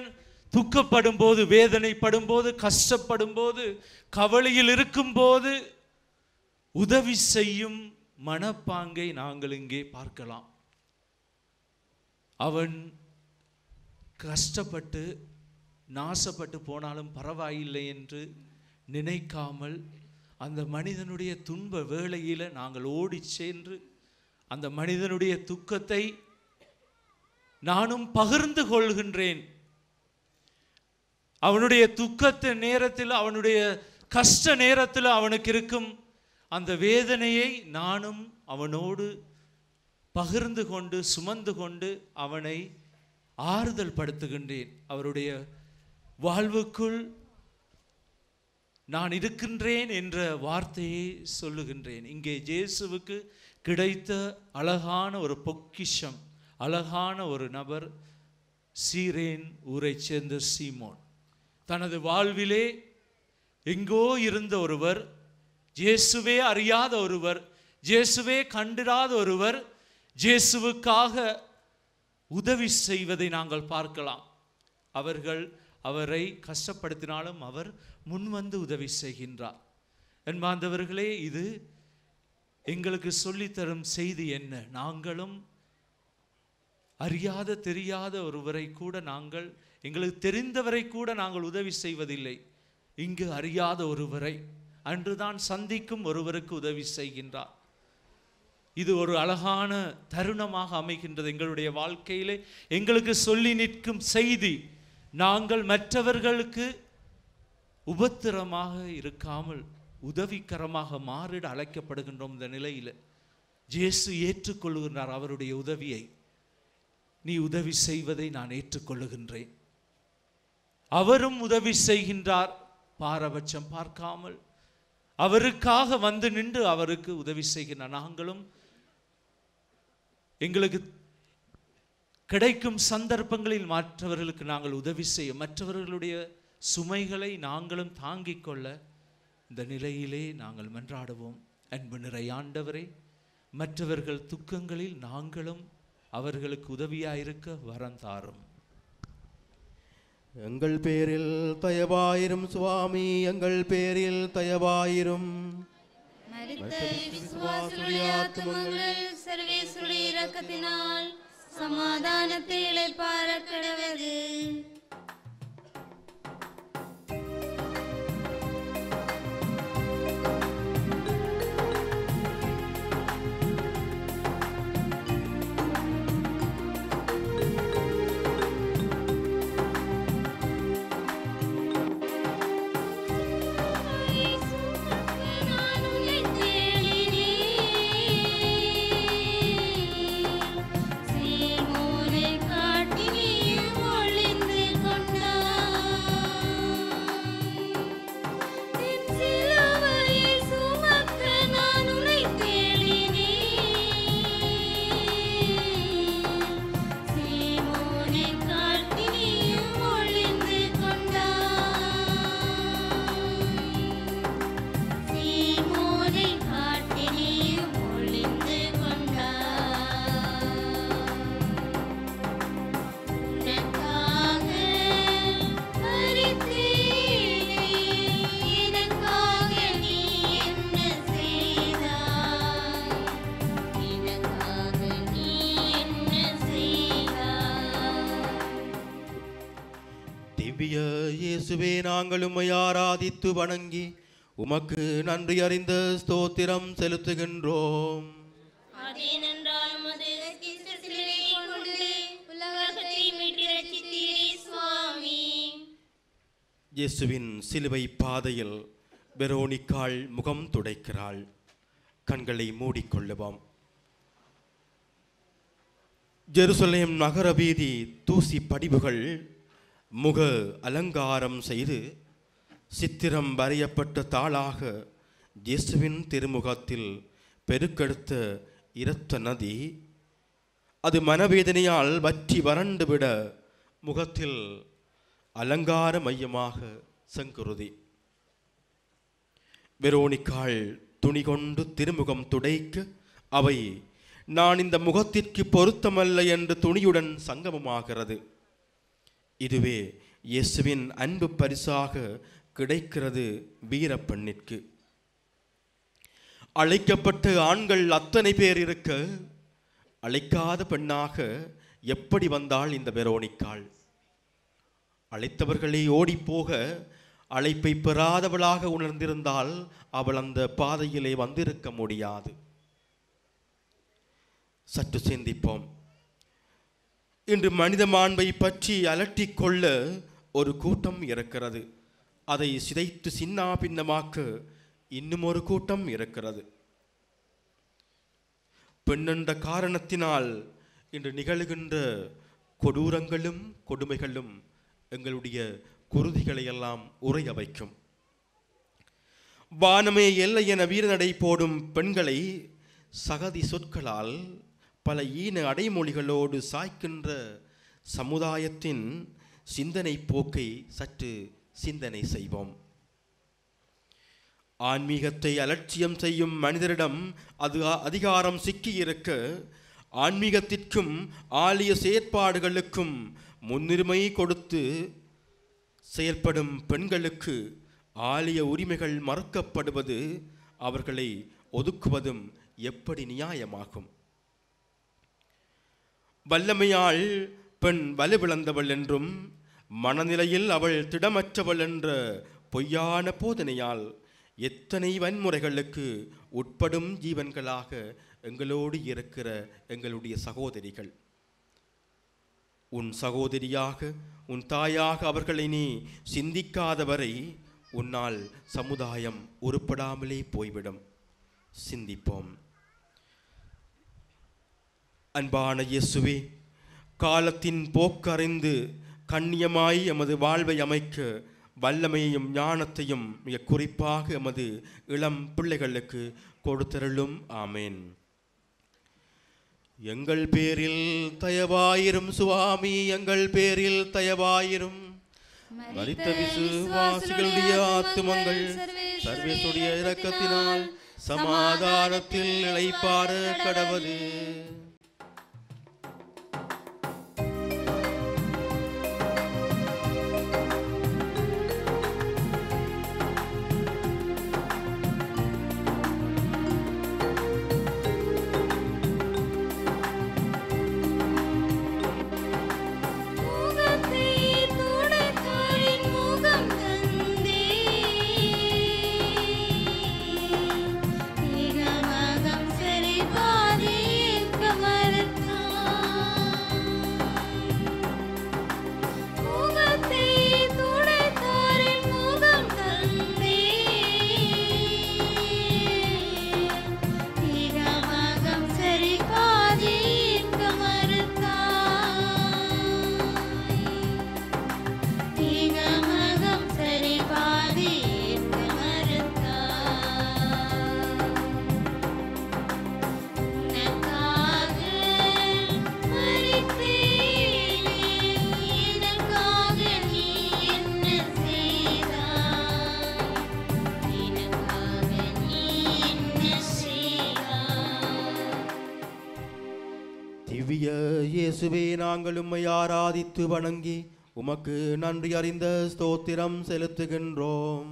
துக்கப்படும் போது, வேதனைப்படும் போது, கஷ்டப்படும் போது, கவலையில் இருக்கும் போது உதவி செய்யும் மனப்பாங்கை நாங்கள் இங்கே பார்க்கலாம். அவன் கஷ்டப்பட்டு நாசப்பட்டு போனாலும் பரவாயில்லை என்று நினைக்காமல் அந்த மனிதனுடைய துன்ப வேளையில் நாங்கள் ஓடி சென்று அந்த மனிதனுடைய துக்கத்தை நானும் பகிர்ந்து கொள்கின்றேன். அவனுடைய துக்கத்தின் நேரத்தில், அவனுடைய கஷ்ட நேரத்தில் அவனுக்கு இருக்கும் அந்த வேதனையை நானும் அவனோடு பகிர்ந்து கொண்டு சுமந்து கொண்டு அவனை ஆறுதல் படுத்துகின்றேன். அவருடைய வாழ்வுக்குள் நான் இருக்கின்றேன் என்ற வார்த்தையை சொல்லுகின்றேன். இங்கே இயேசுவுக்கு கிடைத்த அழகான ஒரு பொக்கிஷம், அழகான ஒரு நபர், சீரேன் ஊரைச் சேர்ந்த சீமோன். தனது வாழ்விலே எங்கோ இருந்த ஒருவர், இயேசுவே அறியாத ஒருவர், இயேசுவே கண்டிராத ஒருவர் இயேசுவுக்காக உதவி செய்வதை நாங்கள் பார்க்கலாம். அவரை கஷ்டப்படுத்தினாலும் அவர் முன்வந்து உதவி செய்கின்றார். என்பார்ந்தவர்களே, இது எங்களுக்கு சொல்லித்தரும் செய்தி என்ன? நாங்களும் அறியாத தெரியாத ஒருவரை கூட நாங்கள், எங்களுக்கு தெரிந்தவரை கூட நாங்கள் உதவி செய்வதில்லை. இங்கு அறியாத ஒருவரை, அன்றுதான் சந்திக்கும் ஒருவருக்கு உதவி செய்கின்றார். இது ஒரு அழகான தருணமாக அமைகின்றது எங்களுடைய வாழ்க்கையிலே. எங்களுக்கு சொல்லி நிற்கும் செய்தி, நாங்கள் மற்றவர்களுக்கு உபத்திரமாக இருக்காமல் உதவிகரமாக மாறிட அழைக்கப்படுகின்றோம். இந்த நிலையில் இயேசு ஏற்றுக்கொள்ளுகின்றார் அவருடைய உதவியை. நீ உதவி செய்வதை நான் ஏற்றுக்கொள்ளுகின்றேன். அவரும் உதவி செய்கின்றார், பாரபட்சம் பார்க்காமல் அவருக்காக வந்து நின்று அவருக்கு உதவி செய்கின்றார். நாங்களும் எங்களுக்கு கிடைக்கும் சந்தர்ப்பங்களில் மற்றவர்களுக்கு நாங்கள் உதவி செய்ய, மற்றவர்களுடைய சுமைகளை நாங்களும் தாங்கிக் கொள்ள இந்த நிலையிலே நாங்கள் மன்றாடுவோம். அன்பு நிறை ஆண்டவரே, மற்றவர்கள் துக்கங்களில் நாங்களும் அவர்களுக்கு உதவியாயிருக்க வரம் தாரும். எங்கள் பேரில் தயவாயிரும் சுவாமி, எங்கள் பேரில் தயவாயிரும். மரித்த விசுவாசிகளுடைய ஆத்துமங்கள் சர்வேசுடைய இரக்கத்தினால் சமாதானத்தில் இளைப்பாற கடவது. இயேசுவே, நாங்கள் உம்மை ஆராதித்து வணங்கி உமக்கு நன்றி அறிந்த ஸ்தோத்திரம் செலுத்துகின்றோம். இயேசுவின் சிலுவை பாதையில் வெரோனிக்காள் முகம் துடைக்கிறாள். கண்களை மூடிக்கொள்ளுவோம். ஜெருசலேம் நகர வீதி தூசி படிவுகள் முக அலங்காரம் செய்து சித்திரம் வரையப்பட்ட தாளாக இயேசுவின் திருமுகத்தில் பெருக்கெடுத்த இரத்த நதி. அது மனவேதனையால் வற்றி வறண்டு விட முகத்தில் அலங்கார மையமாக செங்குருதி. வெரோனிக்காள் துணி கொண்டு திருமுகம் துடைக்க அவை நான் இந்த முகத்திற்கு பொருத்தமல்ல என்று துணியுடன் சங்கமமாகிறது. இதுவே இயேசுவின் அன்பு பரிசாக கிடைக்கிறது வீரப்பெண்ணிற்கு. அழைக்கப்பட்ட ஆண்கள் அத்தனை பேர் இருக்க அழைக்காத பெண்ணாக எப்படி வந்தாள் இந்த வெரோனிக்காள்? அழைத்தவர்களே ஓடிப்போக அழைப்பை பெறாதவளாக உணர்ந்திருந்தால் அவள் அந்த பாதையிலே வந்திருக்க முடியாது. சற்று சிந்திப்போம். இன்று மனித மாண்பை பற்றி அலட்டிக் கொள்ள ஒரு கூட்டம் இருக்கிறது. அதை சிதைத்து சின்னா பின்னமாக்க இன்னும் ஒரு கூட்டம் இருக்கிறது. பெண்ணென்ற காரணத்தினால் இன்று நிகழ்கின்ற கொடூரங்களும் கொடுமைகளும் எங்களுடைய குருதிகளை எல்லாம் உறைய வைக்கும். வானமே எல்லை என வீரநடை போடும் பெண்களை சகதி சொற்களால் பல ஈன அடைமொழிகளோடு சாய்க்கின்ற சமுதாயத்தின் சிந்தனை போக்கை சற்று சிந்தனை செய்வோம். ஆன்மீகத்தை அலட்சியம் செய்யும் மனிதரிடம் அது அதிகாரம் சிக்கியிருக்க ஆன்மீகத்திற்கும் ஆலய செயற்பாடுகளுக்கும் முன்னுரிமை கொடுத்து செயல்படும் பெண்களுக்கு ஆலய உரிமைகள் மறுக்கப்படுவது, அவர்களை ஒதுக்குவதும் எப்படி நியாயமாகும்? வல்லமையால் பெண் வலுவிழந்தவள் என்றும் மனநிலையில் அவள் திடமற்றவள் என்ற பொய்யான போதனையால் எத்தனை வன்முறைகளுக்கு உட்படும் ஜீவன்களாக எங்களோடு இருக்கிற எங்களுடைய சகோதரிகள். உன் சகோதரியாக உன் தாயாக அவர்களை நீ சிந்திக்காதவரை உன்னால் சமுதாயம் உருப்படாமலே போய்விடும். சிந்திப்போம். அன்பான இயேசுவே, காலத்தின் போக்கறிந்து கண்ணியமாய் எமது வாழ்வை அமைக்க வல்லமையையும் ஞானத்தையும் மிக குறிப்பாக எமது இளம் பிள்ளைகளுக்கு கொடுத்தருளும். ஆமேன். எங்கள் பேரில் தயவாயிரும் சுவாமி, எங்கள் பேரில் தயவாயிரும். மரித்த விசுவாசிகளுடைய ஆத்துமங்கள் சர்வேசுடைய இரக்கத்தினால் சமாதானத்தில் இளைப்பாற கடவது. இயேசுவே, நாங்கள் உம்மை ஆராதித்து வணங்கி உமக்கு நன்றி அறிந்த ஸ்தோத்திரம் செலுத்துகின்றோம்.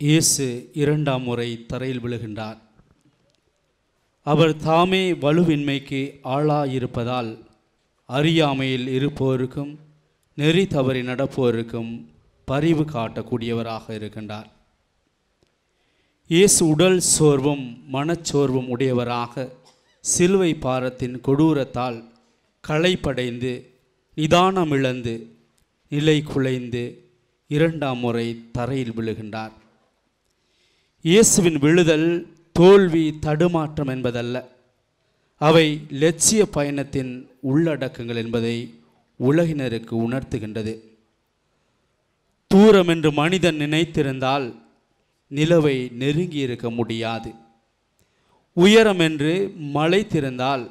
இயேசு இரண்டாம் முறை தரையில் விழுகின்றார். அவர் தாமே வலுவின்மைக்கு ஆளாயிருப்பதால் அறியாமையில் இருப்போருக்கும் நெறி தவறி நடப்போருக்கும் பரிவு காட்டக்கூடியவராக இருக்கின்றார். இயேசு உடல் சோர்வும் மனச்சோர்வும் உடையவராக சிலுவை பாரத்தின் கொடூரத்தால் களைப்படைந்து நிதானமிழந்து நிலை குலைந்து இரண்டாம் முறை தரையில் விழுகின்றார். இயேசுவின் விழுதல் தோல்வி தடுமாற்றம் என்பதல்ல, அவை லட்சிய பயணத்தின் உள்ளடக்கங்கள் என்பதை உலகினருக்கு உணர்த்துகின்றது. தூரம் என்று மனிதன் நினைத்திருந்தால் நிலவை நெருங்கி இருக்க முடியாது. உயரம் என்று மலைத்திருந்தால்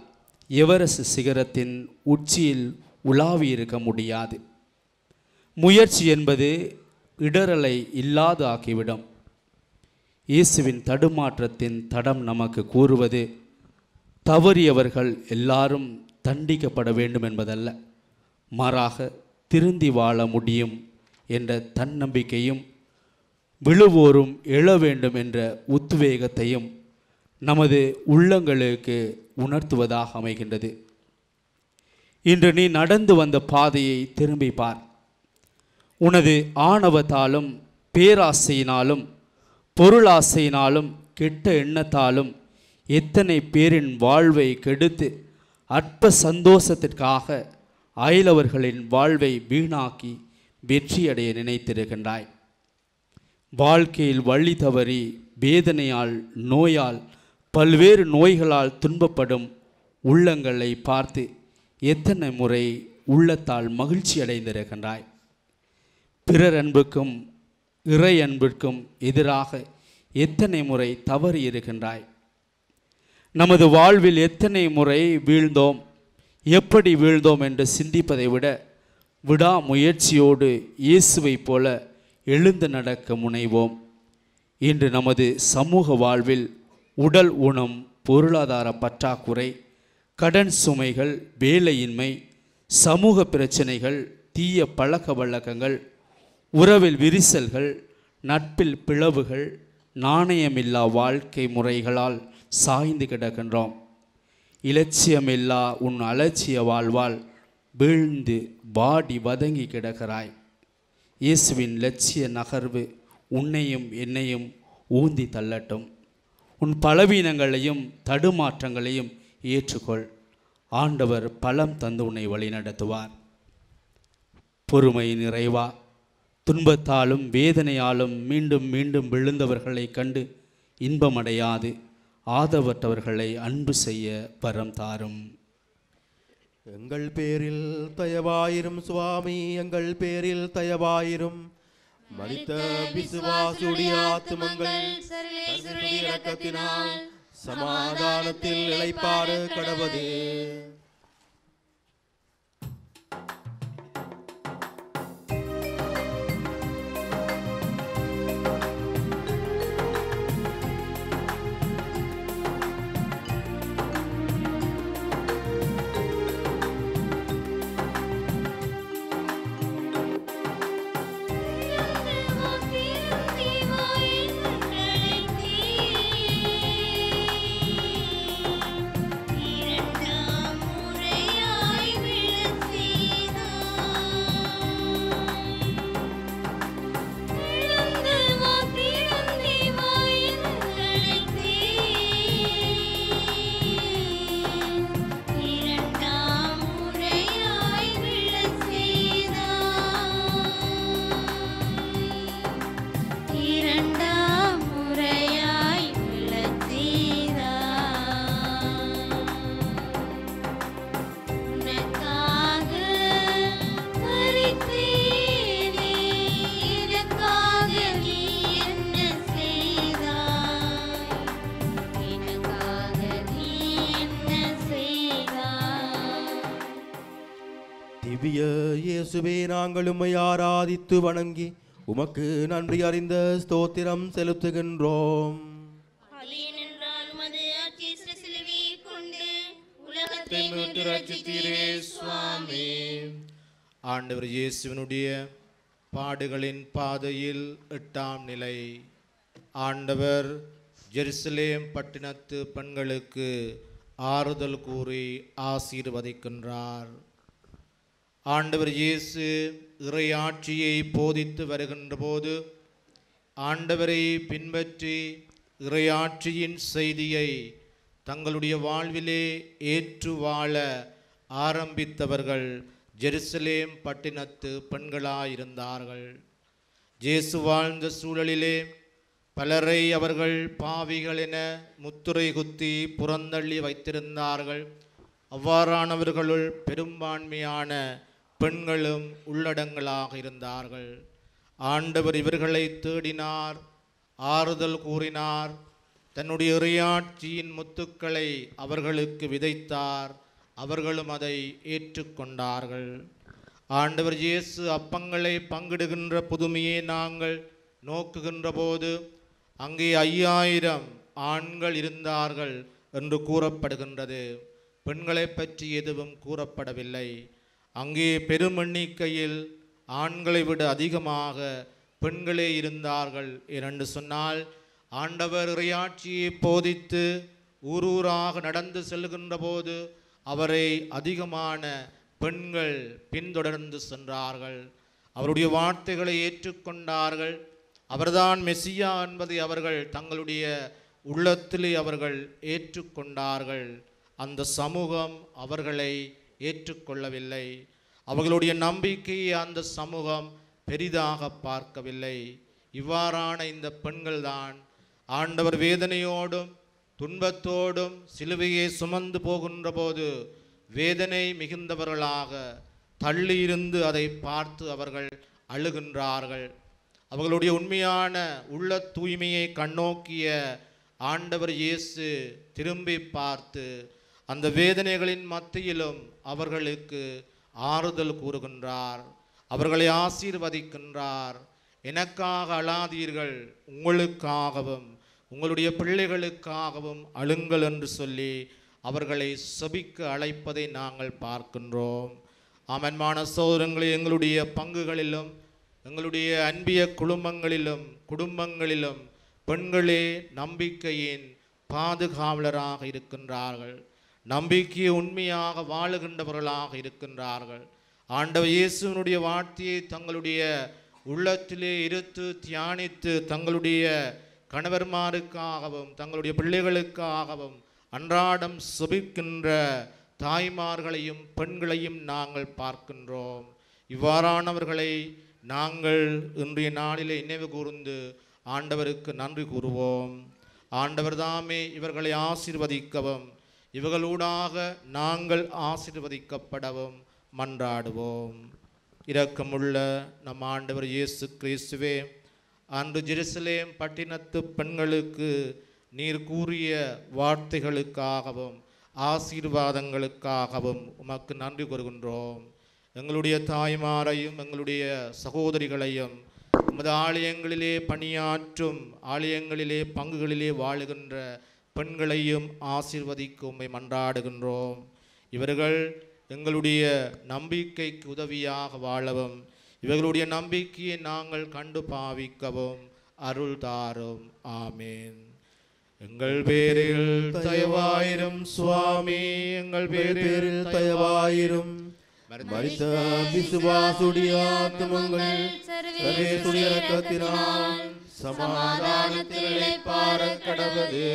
எவரெஸ்ட் சிகரத்தின் உச்சியில் உலாவி இருக்க முடியாது. முயற்சி என்பது இடரலை இல்லாது ஆக்கிவிடும். இயேசுவின் தடுமாற்றத்தின் தடம் நமக்கு கூறுவது தவறியவர்கள் எல்லாரும் தண்டிக்கப்பட வேண்டும் என்பதல்ல, மாறாக திருந்தி வாழ முடியும் என்ற தன்னம்பிக்கையும் விழுவோரும் எழ வேண்டும் என்ற உத்வேகத்தையும் நமது உள்ளங்களுக்கு உணர்த்துவதாக அமைகின்றது. இன்று நீ நடந்து வந்த பாதையை திரும்பி பார். உனது ஆணவத்தாலும் பேராசையினாலும் பொருளாசையினாலும் கெட்ட எண்ணத்தாலும் எத்தனை பேரின் வாழ்வை கெடுத்து அற்ப சந்தோஷத்திற்காக அயலவர்களின் வாழ்வை வீணாக்கி வெற்றியடைய நினைத்திருக்கின்றாய். வாழ்க்கையில் வழி தவறி வேதனையால் நோயால் பல்வேறு நோய்களால் துன்பப்படும் உள்ளங்களை பார்த்து எத்தனை முறை உள்ளத்தால் மகிழ்ச்சி அடைந்திருக்கின்றாய். பிறர் அன்புக்கும் இறை அன்பிற்கும் எதிராக எத்தனை முறை தவறி இருக்கின்றாய். நமது வாழ்வில் எத்தனை முறை வீழ்ந்தோம், எப்படி வீழ்ந்தோம் என்று சிந்திப்பதை விட விடாமுயற்சியோடு இயேசுவை போல எழுந்து நடக்க முனைவோம். இன்று நமது சமூக வாழ்வில் உடல் ஊனம், பொருளாதார பற்றாக்குறை, கடன் சுமைகள், வேலையின்மை, சமூக பிரச்சனைகள், தீய பழக்க வழக்கங்கள், உறவில் விரிசல்கள், நட்பில் பிளவுகள், நாணயமில்லா வாழ்க்கை முறைகளால் சாய்ந்து கிடக்கின்றோம். இலட்சியமில்லா உன் அலட்சிய வாழ்வால் வீழ்ந்து வாடி வதங்கி கிடக்கிறாய். இயேசுவின் லட்சிய நகர்வு உன்னையும் என்னையும் ஊந்தி தள்ளட்டும். உன் பலவீனங்களையும் தடுமாற்றங்களையும் ஏற்றுக்கொள். ஆண்டவர் பலம் தந்து உன்னை வழிநடத்துவார். பொறுமை நிறைவா, துன்பத்தாலும் வேதனையாலும் மீண்டும் மீண்டும் விழுந்தவர்களை கண்டு இன்பமடையாது ஆதரவற்றவர்களை அன்பு செய்ய வரம் தாரும். எங்கள் பேரில் தயவாயிரும் சுவாமி, எங்கள் பேரில் தயவாயிரும். மரித்த விசுவாசுடைய ஆத்துமங்கள் சர்வேசுடைய இரக்கத்தினால் சமாதானத்தில் இளைப்பாற கடவது. திவ்ய இயேசுவே, நாங்கள் உம்மை ஆராதித்து வணங்கி உமக்கு நன்றி அறிந்த ஸ்தோத்திரம் செலுத்துகின்றோம். ஆண்டவர் இயேசுவினுடைய பாடுகளின் பாதையில் 8ஆம் நிலை. ஆண்டவர் ஜெருசலேம் பட்டினத்து பெண்களுக்கு ஆறுதல் கூறி ஆசீர்வதிக்கின்றார். ஆண்டவர் இயேசு இறையாட்சியை போதித்து வருகின்ற போது ஆண்டவரை பின்பற்றி இறையாட்சியின் செய்தியை தங்களுடைய வாழ்விலே ஏற்று வாழ ஆரம்பித்தவர்கள் ஜெருசலேம் பட்டினத்து பெண்களாயிருந்தார்கள். இயேசு வாழ்ந்த சூழலிலே பலரை அவர்கள் பாவிகள் என முத்துரை குத்தி புறந்தள்ளி வைத்திருந்தார்கள். அவ்வாறானவர்களுள் பெரும்பான்மையான பெண்களும் உள்ளடங்களாக இருந்தார்கள். ஆண்டவர் இவர்களை தேடினார், ஆறுதல் கூறினார், தன்னுடைய இறையாட்சியின் முத்துக்களை அவர்களுக்கு விதைத்தார். அவர்களும் அதை ஏற்றுக்கொண்டார்கள். ஆண்டவர் இயேசு அப்பங்களை பங்கிடுகின்ற புதுமையை நாங்கள் நோக்குகின்ற போது அங்கே 5000 ஆண்கள் இருந்தார்கள் என்று கூறப்படுகின்றது. பெண்களை பற்றி எதுவும் கூறப்படவில்லை. அங்கே பெரும் எண்ணிக்கையில் ஆண்களை விட அதிகமாக பெண்களே இருந்தார்கள். ஏனென்று சொன்னால் ஆண்டவர் இறையாட்சியை போதித்து ஊரூராக நடந்து செல்கின்ற போது அவரை அதிகமான பெண்கள் பின்தொடர்ந்து சென்றார்கள். அவருடைய வார்த்தைகளை ஏற்றுக்கொண்டார்கள். அவர்தான் மெசியா என்பதை அவர்கள் தங்களுடைய உள்ளத்திலே அவர்கள் ஏற்றுக்கொண்டார்கள். அந்த சமூகம் அவர்களை ஏற்றுக்கொள்ளவில்லை. அவர்களுடைய நம்பிக்கையை அந்த சமூகம் பெரிதாக பார்க்கவில்லை. இவ்வாறான இந்த பெண்கள்தான் ஆண்டவர் வேதனையோடும் துன்பத்தோடும் சிலுவையை சுமந்து போகின்ற போது வேதனை மிகுந்தவர்களாக தள்ளியிருந்து அதை பார்த்து அவர்கள் அழுகின்றார்கள். அவர்களுடைய உண்மையான உள்ள தூய்மையை கண்ணோக்கிய ஆண்டவர் இயேசு திரும்பி பார்த்து அந்த வேதனைகளின் மத்தியிலும் அவர்களுக்கு ஆறுதல் கூறுகின்றார், அவர்களை ஆசீர்வதிக்கின்றார். எனக்காக அழாதீர்கள், உங்களுக்காகவும் உங்களுடைய பிள்ளைகளுக்காகவும் அழுங்கள் என்று சொல்லி அவர்களை செபிக்க அழைப்பதை நாங்கள் பார்க்கின்றோம். அன்பான சகோதரங்களே, எங்களுடைய பங்குகளிலும் எங்களுடைய அன்பிய குடும்பங்களிலும் பெண்களே நம்பிக்கையின் பாதுகாவலராக இருக்கின்றார்கள். நம்பிக்கையை உண்மையாக வாழுகின்றவர்களாக இருக்கின்றார்கள். ஆண்டவர் இயேசுவினுடைய வார்த்தையை தங்களுடைய உள்ளத்திலே இருத்து தியானித்து தங்களுடைய கணவர்மாருக்காகவும் தங்களுடைய பிள்ளைகளுக்காகவும் அன்றாடம் செபிக்கின்ற தாய்மார்களையும் பெண்களையும் நாங்கள் பார்க்கின்றோம். இவ்வாறானவர்களை நாங்கள் இன்றைய நாளிலே நினைவு கூர்ந்து ஆண்டவருக்கு நன்றி கூறுவோம். ஆண்டவர் தாமே இவர்களை ஆசீர்வதிக்கவும் இவர்களூடாக நாங்கள் ஆசீர்வதிக்கப்படவும் மன்றாடுவோம். இரக்கமுள்ள நம் ஆண்டவர் இயேசு கிறிஸ்துவே, அன்று ஜெருசலேம் பட்டினத்து பெண்களுக்கு நீர் கூறிய வார்த்தைகளுக்காகவும் ஆசீர்வாதங்களுக்காகவும் உமக்கு நன்றி கூறுகின்றோம். எங்களுடைய தாய்மாரையும் எங்களுடைய சகோதரிகளையும் உமது ஆலயங்களிலே பணியாற்றும் ஆலயங்களிலே பங்குகளிலே வாழுகின்ற பெண்களையும் ஆசீர்வதிக்க உம்மை மன்றாடுகின்றோம். இவர்கள் எங்களுடைய நம்பிக்கைக்கு உதவியாக வாழவும் இவர்களுடைய நம்பிக்கையை நாங்கள் கண்டு பாவிக்கவும் அருள் தாரும். ஆமேன். எங்கள் பேரில் தயவாயிரும் சுவாமி, எங்கள் பேரில் தயவாயிரும். மரித்த விசுவாசுடைய ஆத்துமங்கள் சர்வேசுடைய இரக்கத்தினால் சமாதானத்தில் இளைப்பாற கடவது.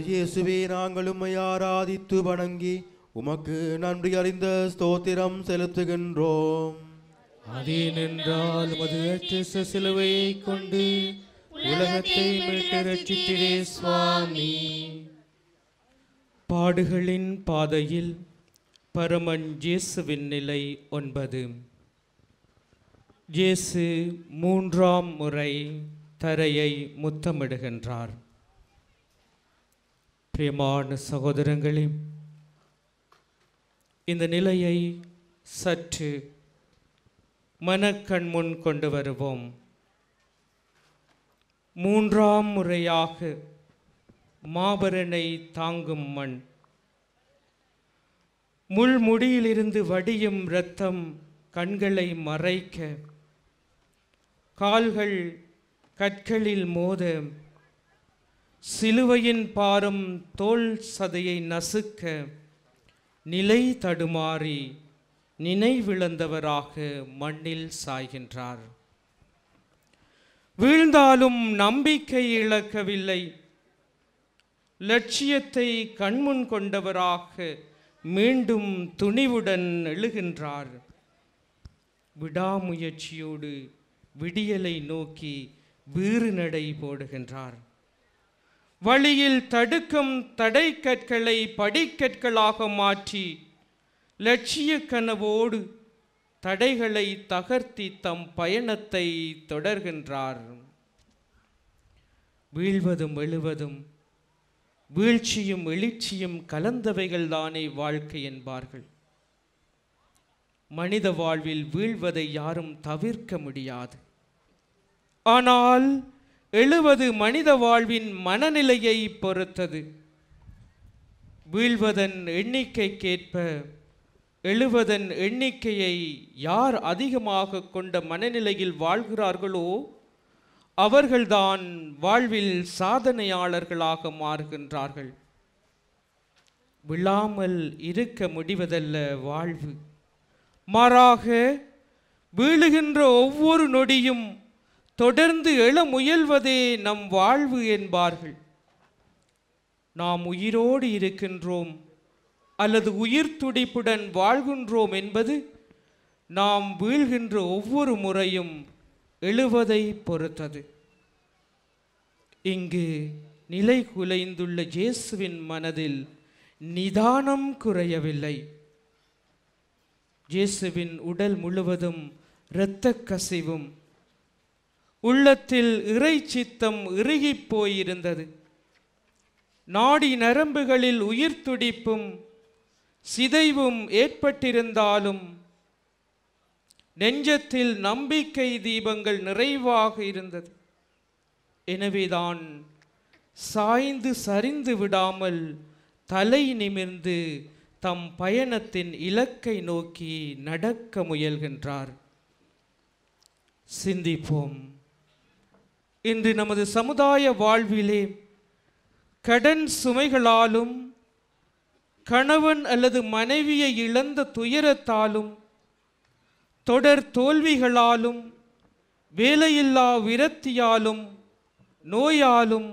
இயேசுவே, நாங்கள் உம்மை ஆராதித்து வணங்கி உமக்கு நன்றி அறிந்த ஸ்தோத்திரம் செலுத்துகின்றோம். அதேனென்றால் உமது அச்ச சிலுவையை கொண்டு உலகத்தை மீட்டு ரட்சித்திரே சுவாமி. பாடுகளின் பாதையில் பரமன் இயேசுவின் நிலை 9. இயேசு 3ஆம் முறை தரையை முத்தமிடுகின்றார். பிரியமான சகோதரங்களே, இந்த நிலையை சற்று மனக்கண் முன் கொண்டு வருவோம். 3ஆம் முறையாக மாபரனை தாங்கும் மண், முள்முடியிலிருந்து வடியும் இரத்தம் கண்களை மறைக்க, கால்கள் கற்களில் மோத, சிலுவையின் பாரம் தோல் சதையை நசுக்க, நிலை தடுமாறி நினைவிழந்தவராக மண்ணில் சாய்கின்றார். வீழ்ந்தாலும் நம்பிக்கை இழக்கவில்லை. லட்சியத்தை கண்முன் கொண்டவராக மீண்டும் துணிவுடன் எழுகின்றார். விடாமுயற்சியோடு விடியலை நோக்கி வீறு நடை போடுகின்றார். வழியில் தடுக்கும் தடை கற்களை படிக்கற்களாக மாற்றி லட்சிய கனவோடு தடைகளை தகர்த்தி தம் பயணத்தை தொடர்கின்றார். வீழ்வதும் எழுவதும் வீழ்ச்சியும் எழுச்சியும் கலந்தவைகள் தானே வாழ்க்கை என்பார்கள். மனித வாழ்வில் வீழ்வதை யாரும் தவிர்க்க முடியாது. ஆனால் எழுவது மனித வாழ்வின் மனநிலையை பொறுத்தது. வீழ்வதன் எண்ணிக்கைக்கேற்ப எழுவதன் எண்ணிக்கையை யார் அதிகமாக கொண்ட மனநிலையில் வாழ்கிறார்களோ அவர்கள்தான் வாழ்வில் சாதனையாளர்களாக மாறுகின்றார்கள். விழாமல் இருக்க முடிவதல்ல வாழ்வு. மாறாக வீழுகின்ற ஒவ்வொரு நொடியும் தொடர்ந்து எழ முயல்வதே நம் வாழ்வு என்பார்கள். நாம் உயிரோடு இருக்கின்றோம் அல்லது உயிர் துடிப்புடன் வாழ்கின்றோம் என்பது நாம் வீழ்கின்ற ஒவ்வொரு முறையும் எழுவதை பொறுத்தது. இங்கு நிலை குலைந்துள்ள இயேசுவின் மனதில் நிதானம் குறையவில்லை. இயேசுவின் உடல் முழுவதும் இரத்த கசிவும், உள்ளத்தில் இறை சித்தம் இறுகிப் போயிருந்தது. நாடி நரம்புகளில் உயிர் துடிப்பும் சிதைவும் ஏற்பட்டிருந்தாலும் நெஞ்சத்தில் நம்பிக்கை தீபங்கள் நிறைவாக இருந்தது. எனவேதான் சாய்ந்து சரிந்து விடாமல் தலை நிமிர்ந்து தம் பயணத்தின் இலக்கை நோக்கி நடக்க முயல்கின்றார். சிந்திப்போம். இன்று நமது சமுதாய வாழ்விலே கடன் சுமைகளாலும், கணவன் அல்லது மனைவியை இழந்த துயரத்தாலும், தொடர் தோல்விகளாலும், வேலையில்லா விரக்தியாலும், நோயாலும்,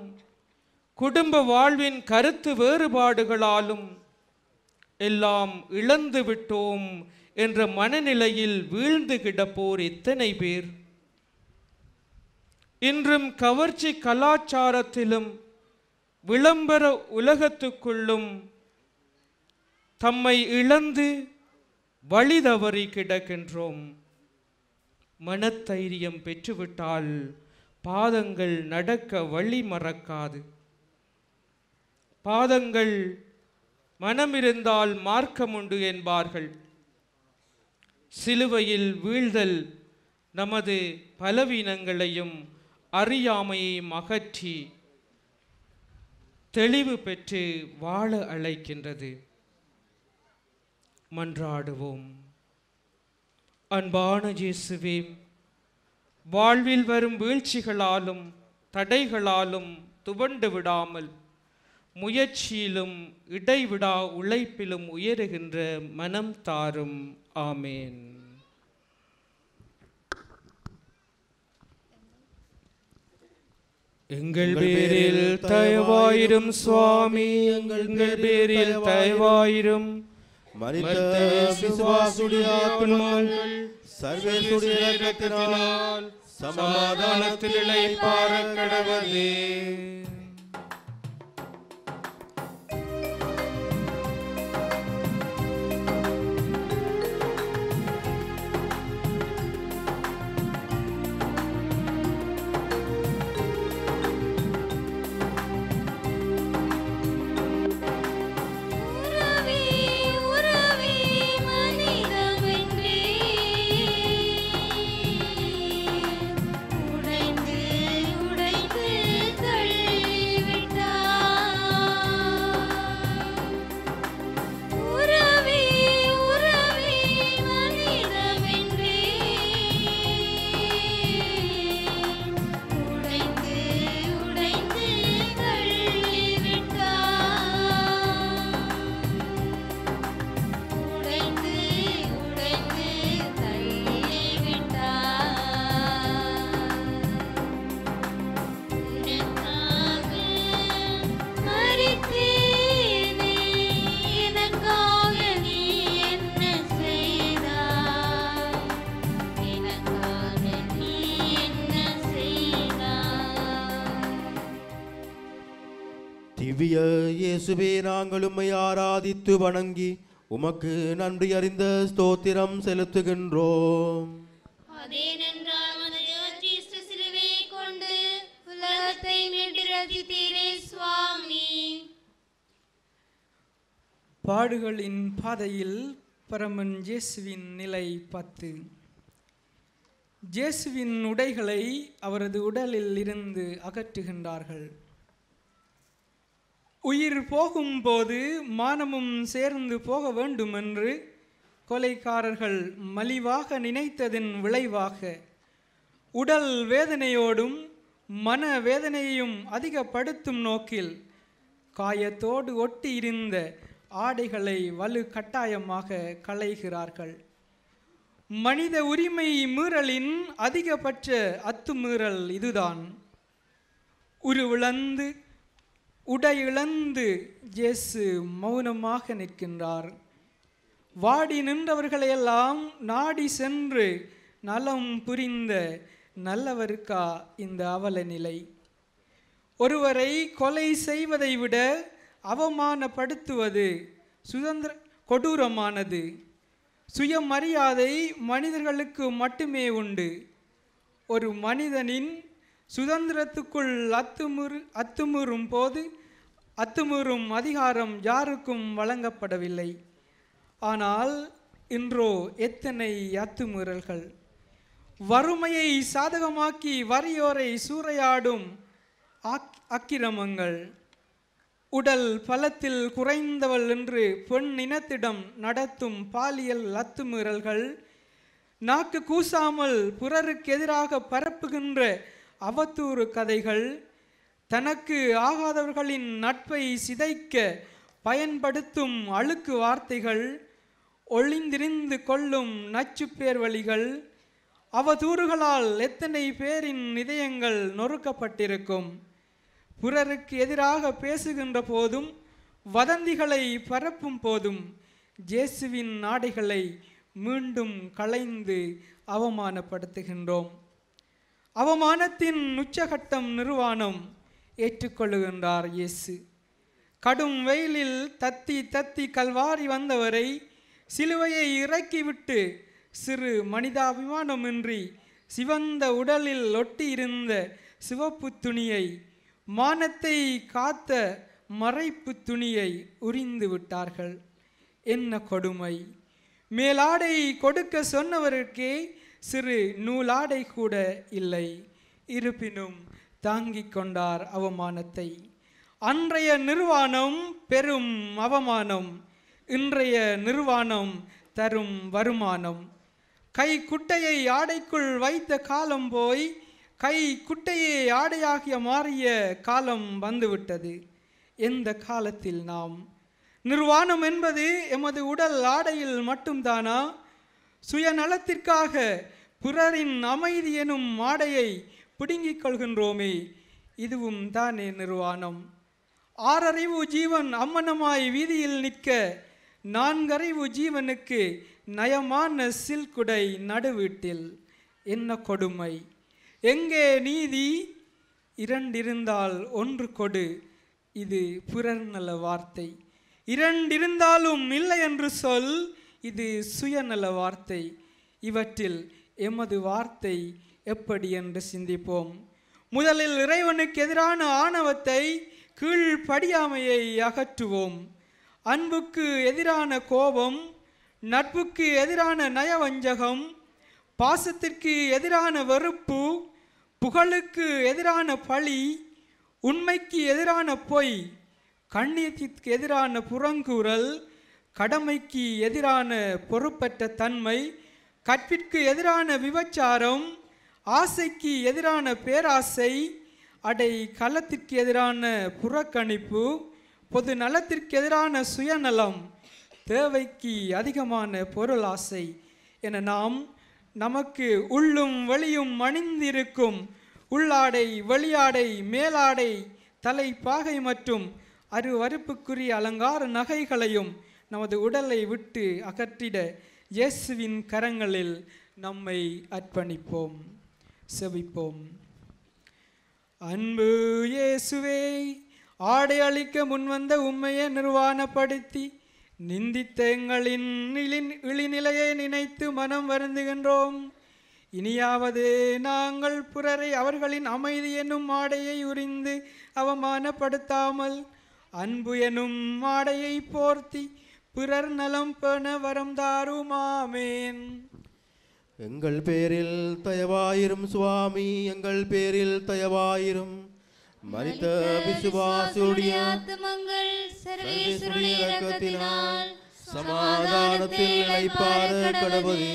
குடும்ப வாழ்வின் கருத்து வேறுபாடுகளாலும் எல்லாம் இழந்து விட்டோம் என்ற மனநிலையில் வீழ்ந்து கிடப்போர் எத்தனை பேர்? இன்றும் கவர்ச்சி கலாச்சாரத்திலும் விளம்பர உலகத்துக்குள்ளும் தம்மை இழந்து வழி தவறி கிடக்கின்றோம். மனத்தைரியம் பெற்றுவிட்டால் பாதங்கள் நடக்க வழி மறக்காது. பாதங்கள் மனமிருந்தால் மார்க்கமுண்டு என்பார்கள். சிலுவையில் வீழ்தல் நமது பலவீனங்களையும் அறியாமையையும் அகற்றி தெளிவு பெற்று வாழ அழைக்கின்றது. மன்றாடுவோம். அன்பான இயேசுவே, வாழ்வில் வரும் வீழ்ச்சிகளாலும் தடைகளாலும் துவண்டு விடாமல் முயற்சியிலும் இடைவிடா உழைப்பிலும் உயருகின்ற மனம் தாரும். ஆமேன். எங்கள் பேரில் தயவாயிரும் சுவாமி, எங்கள் பேரில் தயவாயிரும். மரித்த விசுவாசுடைய ஆத்துமாக்கள் சர்வேசுடைய இரக்கத்தினால் சமாதானத்தில் இளைப்பாற கடவது. திவ்ய இயேசுவே, நாங்கள் உம்மை ஆராதித்து வணங்கி உமக்கு நன்றி அறிந்த ஸ்தோத்திரம் செலுத்துகின்றோம். அதேனென்றால் மனதிற்கு சிலுவையை கொண்டு உலகத்தை மீட்டு ரட்சித்தீரே சுவாமி. பாடுகளின் பாதையில் பரமன் இயேசுவின் நிலை 10. இயேசுவின் உடைகளை அவரது உடலில் இருந்து அகற்றுகின்றார்கள். உயிர் போகும்போது மானமும் சேர்ந்து போக வேண்டுமென்று கொலைக்காரர்கள் மலிவாக நினைத்ததின் விளைவாக உடல் வேதனையோடும் மன வேதனையையும் அதிகப்படுத்தும் நோக்கில் காயத்தோடு ஒட்டி இருந்த ஆடைகளை வலு கட்டாயமாக களைகிறார்கள். மனித உரிமை மீறலின் அதிகபட்ச அத்துமீறல் இதுதான். உருவிழந்து உடையிழந்து இயேசு மௌனமாக நிற்கின்றார். வாடி நின்றவர்களையெல்லாம் நாடி சென்று நலம் புரிந்த நல்லவருக்கா இந்த அவல நிலை? ஒருவரை கொலை செய்வதை விட அவமானப்படுத்துவது கொடூரமானது. சுயமரியாதை மனிதர்களுக்கு மட்டுமே உண்டு. ஒரு மனிதனின் சுதந்திரத்துக்குள் அத்துமீறும் அதிகாரம் யாருக்கும் வழங்கப்படவில்லை. ஆனால் இன்றோ எத்தனை அத்துமீறல்கள்! வறுமையை சாதகமாக்கி வறியோரை சூறையாடும் அக்கிரமங்கள், உடல் பலத்தில் குறைந்தவள் என்று பெண் இனத்திடம் நடத்தும் பாலியல் அத்துமீறல்கள், நாக்கு கூசாமல் பிறருக்கு எதிராக பரப்புகின்ற அவதூறு கதைகள், தனக்கு ஆகாதவர்களின் நட்பை சிதைக்க பயன்படுத்தும் அழுக்கு வார்த்தைகள், ஒளிந்திருந்து கொள்ளும் நச்சு பேர்வழிகள், அவதூறுகளால் எத்தனை பேரின் இதயங்கள் நொறுக்கப்பட்டிருக்கும். பிறருக்கு எதிராக பேசுகின்ற போதும் வதந்திகளை பரப்பும் போதும் இயேசுவின் ஆடைகளை மீண்டும் களைந்து அவமானப்படுத்துகின்றோம். அவமானத்தின் உச்சகட்டம் நிர்வாணம் ஏற்றுக்கொள்ளுகின்றார் இயேசு. கடும் வெயிலில் தத்தி தத்தி கல்வாரி வந்தவரை சிலுவையை இறக்கிவிட்டு சிறு மனிதாபிமானமின்றி சிவந்த உடலில் ஒட்டியிருந்த சிவப்பு துணியை, மானத்தை காத்த மறைப்பு துணியை உரிந்து விட்டார்கள். என்ன கொடுமை! மேலாடை கொடுக்க சொன்னவருக்கே சிறு நூலாடை கூட இல்லை. இருப்பினும் தாங்கிக் கொண்டார் அவமானத்தை. அன்றைய நிர்வாணம் பெரும் அவமானம், இன்றைய நிர்வாணம் தரும் வருமானம். கை குட்டையை ஆடைக்குள் வைத்த காலம் போய் கை குட்டையே ஆடையாகிய மாறிய காலம் வந்துவிட்டது. எந்த காலத்தில் நாம்? நிர்வாணம் என்பது எமது உடல் ஆடையில் மட்டும்தானா? சுயநலத்திற்காக பிறரின் அமைதி எனும் ஆடையை பிடுங்கிக் கொள்கின்றோமே, இதுவும் தானே நிர்வாணம்? ஆறறிவு ஜீவன் அம்மனமாய் வீதியில் நிற்க, நான்கறிவு ஜீவனுக்கு நயமான சில்குடை நடுவீட்டில். என்ன கொடுமை! எங்கே நீதி? இரண்டிருந்தால் ஒன்று கொடு, இது பிறர் நல வார்த்தை. இரண்டிருந்தாலும் இல்லை என்று சொல், இது சுயநல வார்த்தை. இவற்றில் எமது வார்த்தை எப்படி என்று சிந்திப்போம். முதலில் இறைவனுக்கு எதிரான ஆணவத்தை, கீழ்ப்படியாமையை அகற்றுவோம். அன்புக்கு எதிரான கோபம், நட்புக்கு எதிரான நயவஞ்சகம், பாசத்திற்கு எதிரான வெறுப்பு, புகழுக்கு எதிரான பழி, உண்மைக்கு எதிரான பொய், கண்ணியத்திற்கு எதிரான புறங்கூறல், கடமைக்கு எதிரான பொறுப்பற்ற தன்மை, கற்பிற்கு எதிரான விபச்சாரம், ஆசைக்கு எதிரான பேராசை, அடை களத்திற்கு எதிரான புறக்கணிப்பு, பொது நலத்திற்கு எதிரான சுயநலம், தேவைக்கு அதிகமான பொருள் ஆசை என நாம் நமக்கு உள்ளும் வெளியும் அணிந்திருக்கும் உள்ளாடை, வெளியாடை, மேலாடை, தலைப்பாகை மற்றும் அருவருப்புக்குரிய அலங்கார நகைகளையும் நமது உடலை விட்டு அகற்றிட இயேசுவின் கரங்களில் நம்மை அர்ப்பணிப்போம். செபிப்போம். அன்பு இயேசுவே, ஆடை அளிக்க முன்வந்த உண்மையை நிர்வாணப்படுத்தி நிந்தித்த எங்களின் இழிநிலையை நினைத்து மனம் வருந்துகின்றோம். இனியாவது நாங்கள் பிறரை அவர்களின் அமைதி என்னும் ஆடையை உரிந்து அவமானப்படுத்தாமல் அன்பு எனும் ஆடையை போர்த்தி பிறர் நலம் பெற வரம் தாருமாமேன். எங்கள் பேரில் தயவாயிரும் சுவாமி, எங்கள் பேரில் தயவாயிரும். மரித்த விசுவாசுடைய ஆத்துமங்கள் சர்வேஸ்வருடைய இரக்கத்தினால் சமாதானத்தில் இளைப்பாற கடவுளே.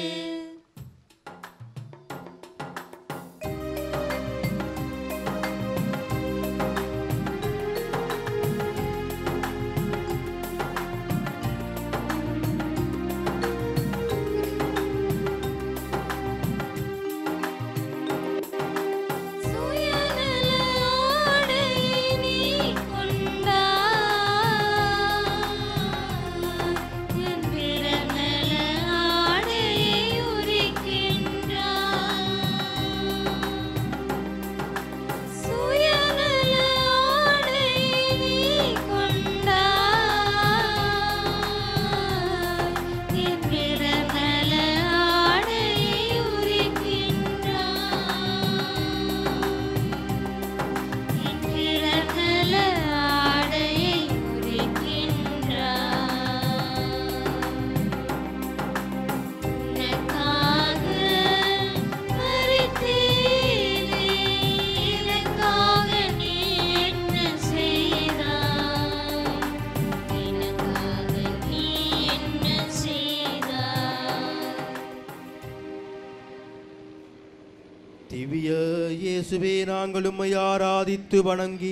திவ்ய இயேசுவே நாங்கள் உம்மை ஆராதித்து வணங்கி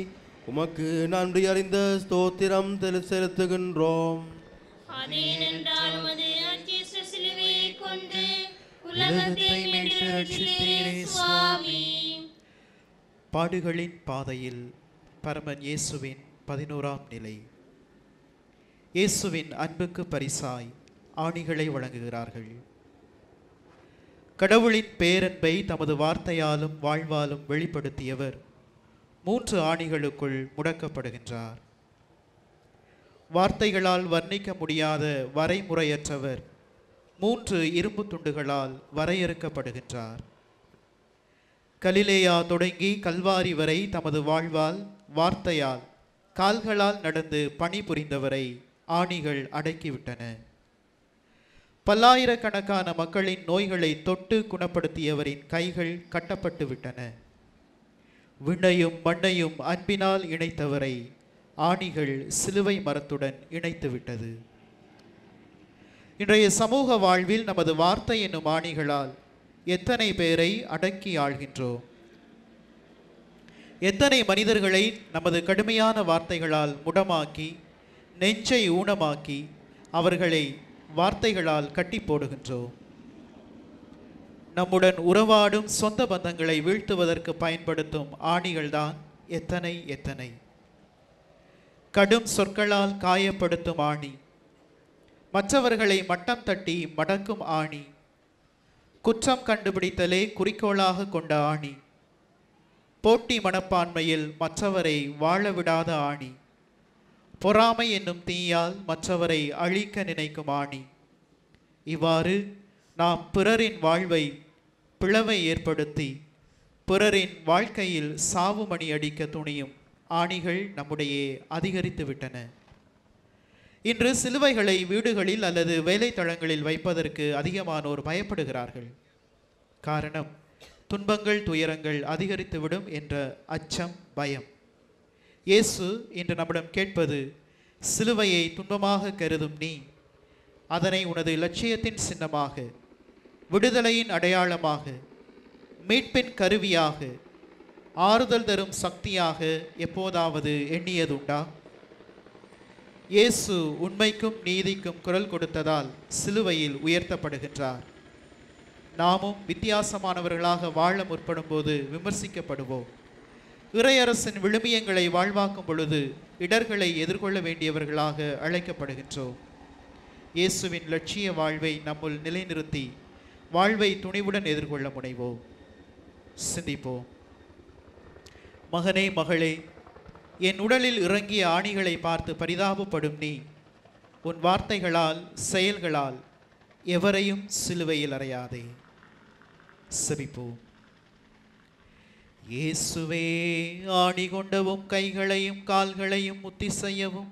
உமக்கு நன்றி அறிந்த ஸ்தோத்திரம் செலுத்துகின்றோம். அதேனென்றால் உமது அத்தியஸ்த சிலுவையை கொண்டு உலகத்தை மீட்டு ரட்சித்தீரே சுவாமி. பாடுகளின் பாதையில் பரமன் இயேசுவின் 11ஆம் நிலை. இயேசுவின் அன்புக்கு பரிசாய் ஆணிகளை வழங்குகிறார்கள். கடவுளின் பேரன்பை தமது வார்த்தையாலும் வாழ்வாலும் வெளிப்படுத்தியவர் 3 ஆணிகளுக்குள் முடக்கப்படுகின்றார். வார்த்தைகளால் வர்ணிக்க முடியாத வரைமுறையற்றவர் 3 இரும்பு துண்டுகளால் வரையறுக்கப்படுகின்றார். கலிலேயா தொடங்கி கல்வாரி வரை தமது வாழ்வால் வார்த்தையால் கால்களால் நடந்து பணி புரிந்தவரை ஆணிகள் அடக்கிவிட்டன. பல்லாயிரக்கணக்கான மக்களின் நோய்களை தொட்டு குணப்படுத்தியவரின் கைகள் கட்டப்பட்டு விட்டன. விண்ணையும் மண்ணையும் அன்பினால் இணைத்தவரை ஆணிகள் சிலுவை மரத்துடன் இணைத்து விட்டது. இன்றைய சமூக வாழ்வில் நமது வார்த்தை என்னும் ஆணிகளால் எத்தனை பேரை அடக்கி ஆள்கின்றோம்? எத்தனை மனிதர்களை நமது கடுமையான வார்த்தைகளால் முடமாக்கி நெஞ்சை ஊனமாக்கி அவர்களை வார்த்தைகளால் கட்டி போடுகின்றோம்? நம்முடன் உறவாடும் சொந்த பந்தங்களை வீழ்த்துவதற்கு பயன்படுத்தும் ஆணிகள்தான் எத்தனை எத்தனை. கடும் சொற்களால் காயப்படுத்தும் ஆணி, மற்றவர்களை மட்டம் தட்டி மடக்கும் ஆணி, குற்றம் கண்டுபிடித்தலே குறிக்கோளாக கொண்ட ஆணி, போட்டி மனப்பான்மையில் மற்றவரை வாழ விடாத ஆணி, பொறாமை என்னும் தீயால் மற்றவரை அழிக்க நினைக்கும் ஆணி. இவ்வாறு நாம் பிறரின் வாழ்வை பிளவை ஏற்படுத்தி பிறரின் வாழ்க்கையில் சாவுமணி அடிக்க துணியும் ஆணிகள் நம்முடைய அதிகரித்து விட்டன. இன்று சிலுவைகளை வீடுகளில் அல்லது வேலைத்தளங்களில் வைப்பதற்கு அதிகமானோர் பயப்படுகிறார்கள். காரணம், துன்பங்கள் துயரங்கள் அதிகரித்துவிடும் என்ற அச்சம், பயம். இயேசு இன்று நம்மிடம் கேட்பது, சிலுவையை துன்பமாக கருதும் நீ அதனை உனது லட்சியத்தின் சின்னமாக, விடுதலையின் அடையாளமாக, மீட்பின் கருவியாக, ஆறுதல் தரும் சக்தியாக எப்போதாவது எண்ணியதுண்டா? இயேசு உண்மைக்கும் நீதிக்கும் குரல் கொடுத்ததால் சிலுவையில் உயர்த்தப்படுகின்றார். நாமும் வித்தியாசமானவர்களாக வாழ முற்படும் போது விமர்சிக்கப்படுவோம். இறையரசின் விழுமியங்களை வாழ்வாக்கும் பொழுது இடர்களை எதிர்கொள்ள வேண்டியவர்களாக அழைக்கப்படுகின்றோம். இயேசுவின் லட்சிய வாழ்வை நம்முள் நிலைநிறுத்தி வாழ்வை துணிவுடன் எதிர்கொள்ள முனைவோம். சிந்திப்போம். மகனே, மகளே, என் உடலில் இறங்கிய ஆணிகளை பார்த்து பரிதாபப்படும் நீ உன் வார்த்தைகளால் செயல்களால் எவரையும் சிலுவையில் அறையாதே. செபிப்போம். இயேசுவே, ஆணி கொண்டவும் கைகளையும் கால்களையும் முத்தி செய்யவும்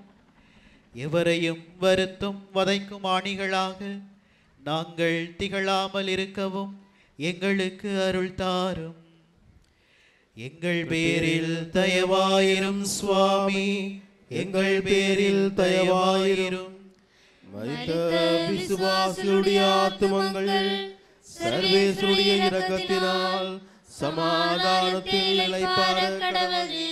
எவரையும் வருத்தும் வதைக்கும் ஆணிகளாக நாங்கள் திகழாமல் இருக்கவும் எங்களுக்கு அருள் தாரும். எங்கள் பேரில் தயவாயிரும் சுவாமி, எங்கள் பேரில் தயவாயிரும். மரித்த விசுவாசிகளுடைய ஆத்துமங்கள் சர்வேசுடைய இரக்கத்தினால் சமாதானத்தில் நிலைப்பார கடவது.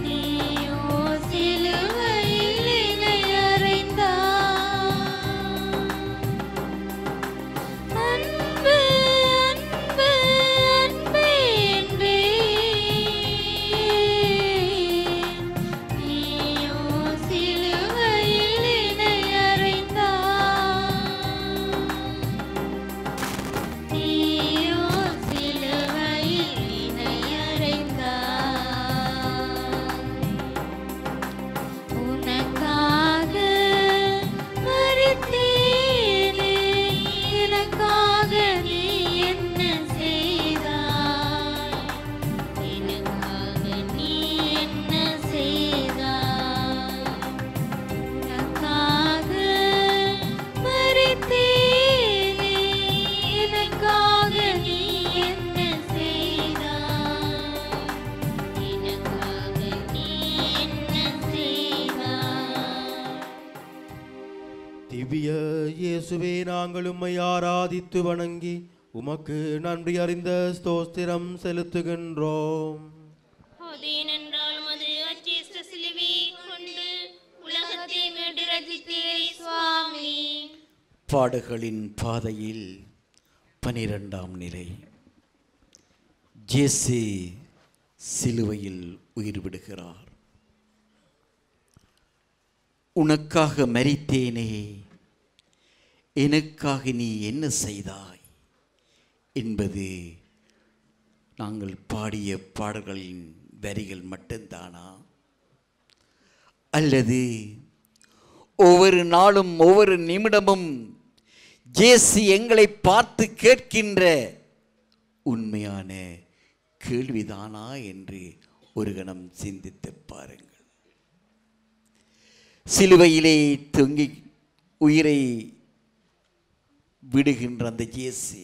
நீயோ சிலுவையில் இயேசுவே நாங்கள் உம்மை ஆராதித்து வணங்கி உமக்கு நன்றி அறிந்த ஸ்தோத்திரம் செலுத்துகின்றோம். அதேனென்றால் மது அச்சிஷ்ட சிலுவையை கொண்டு உலகத்தை மீட்டு ரட்சித்தீரே சுவாமி. பாடுகளின் பாதையில் 12ஆம் நிலை. இயேசு சிலுவையில் உயிர் விடுகிறார். உனக்காக மரித்தேனே, எனக்காக நீ என்ன செய்தாய் என்பது நாங்கள் பாடிய பாடல்களின் வரிகள் மட்டும்தானா? அல்லது ஒவ்வொரு நாளும் ஒவ்வொரு நிமிடமும் இயேசு எங்களை பார்த்து கேட்கின்ற உண்மையான கேள்விதானா என்று ஒரு கணம் சிந்தித்து பாருங்கள். சிலுவையிலே தொங்கி உயிரை விடுகின்ற அந்த இயேசு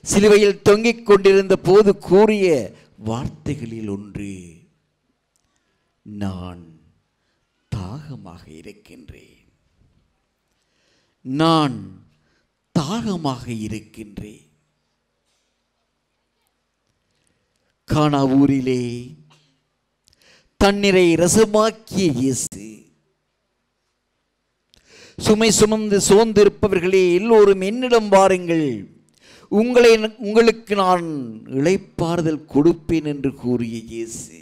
சிலுவையில் தொங்கிக் கொண்டிருந்த போது கூறிய வார்த்தைகளில் ஒன்று, நான் தாகமாக இருக்கின்றேன், நான் தாகமாக இருக்கின்றேன். கானா ஊரிலே தண்ணீரை ரசமாக்கிய இயேசு, சுமை சுமந்து சோர்ந்திருப்பவர்களே எல்லோரும் என்னிடம் வாருங்கள், உங்களுக்கு நான் இளைப்பாறுதல் கொடுப்பேன் என்று கூறிய இயேசு,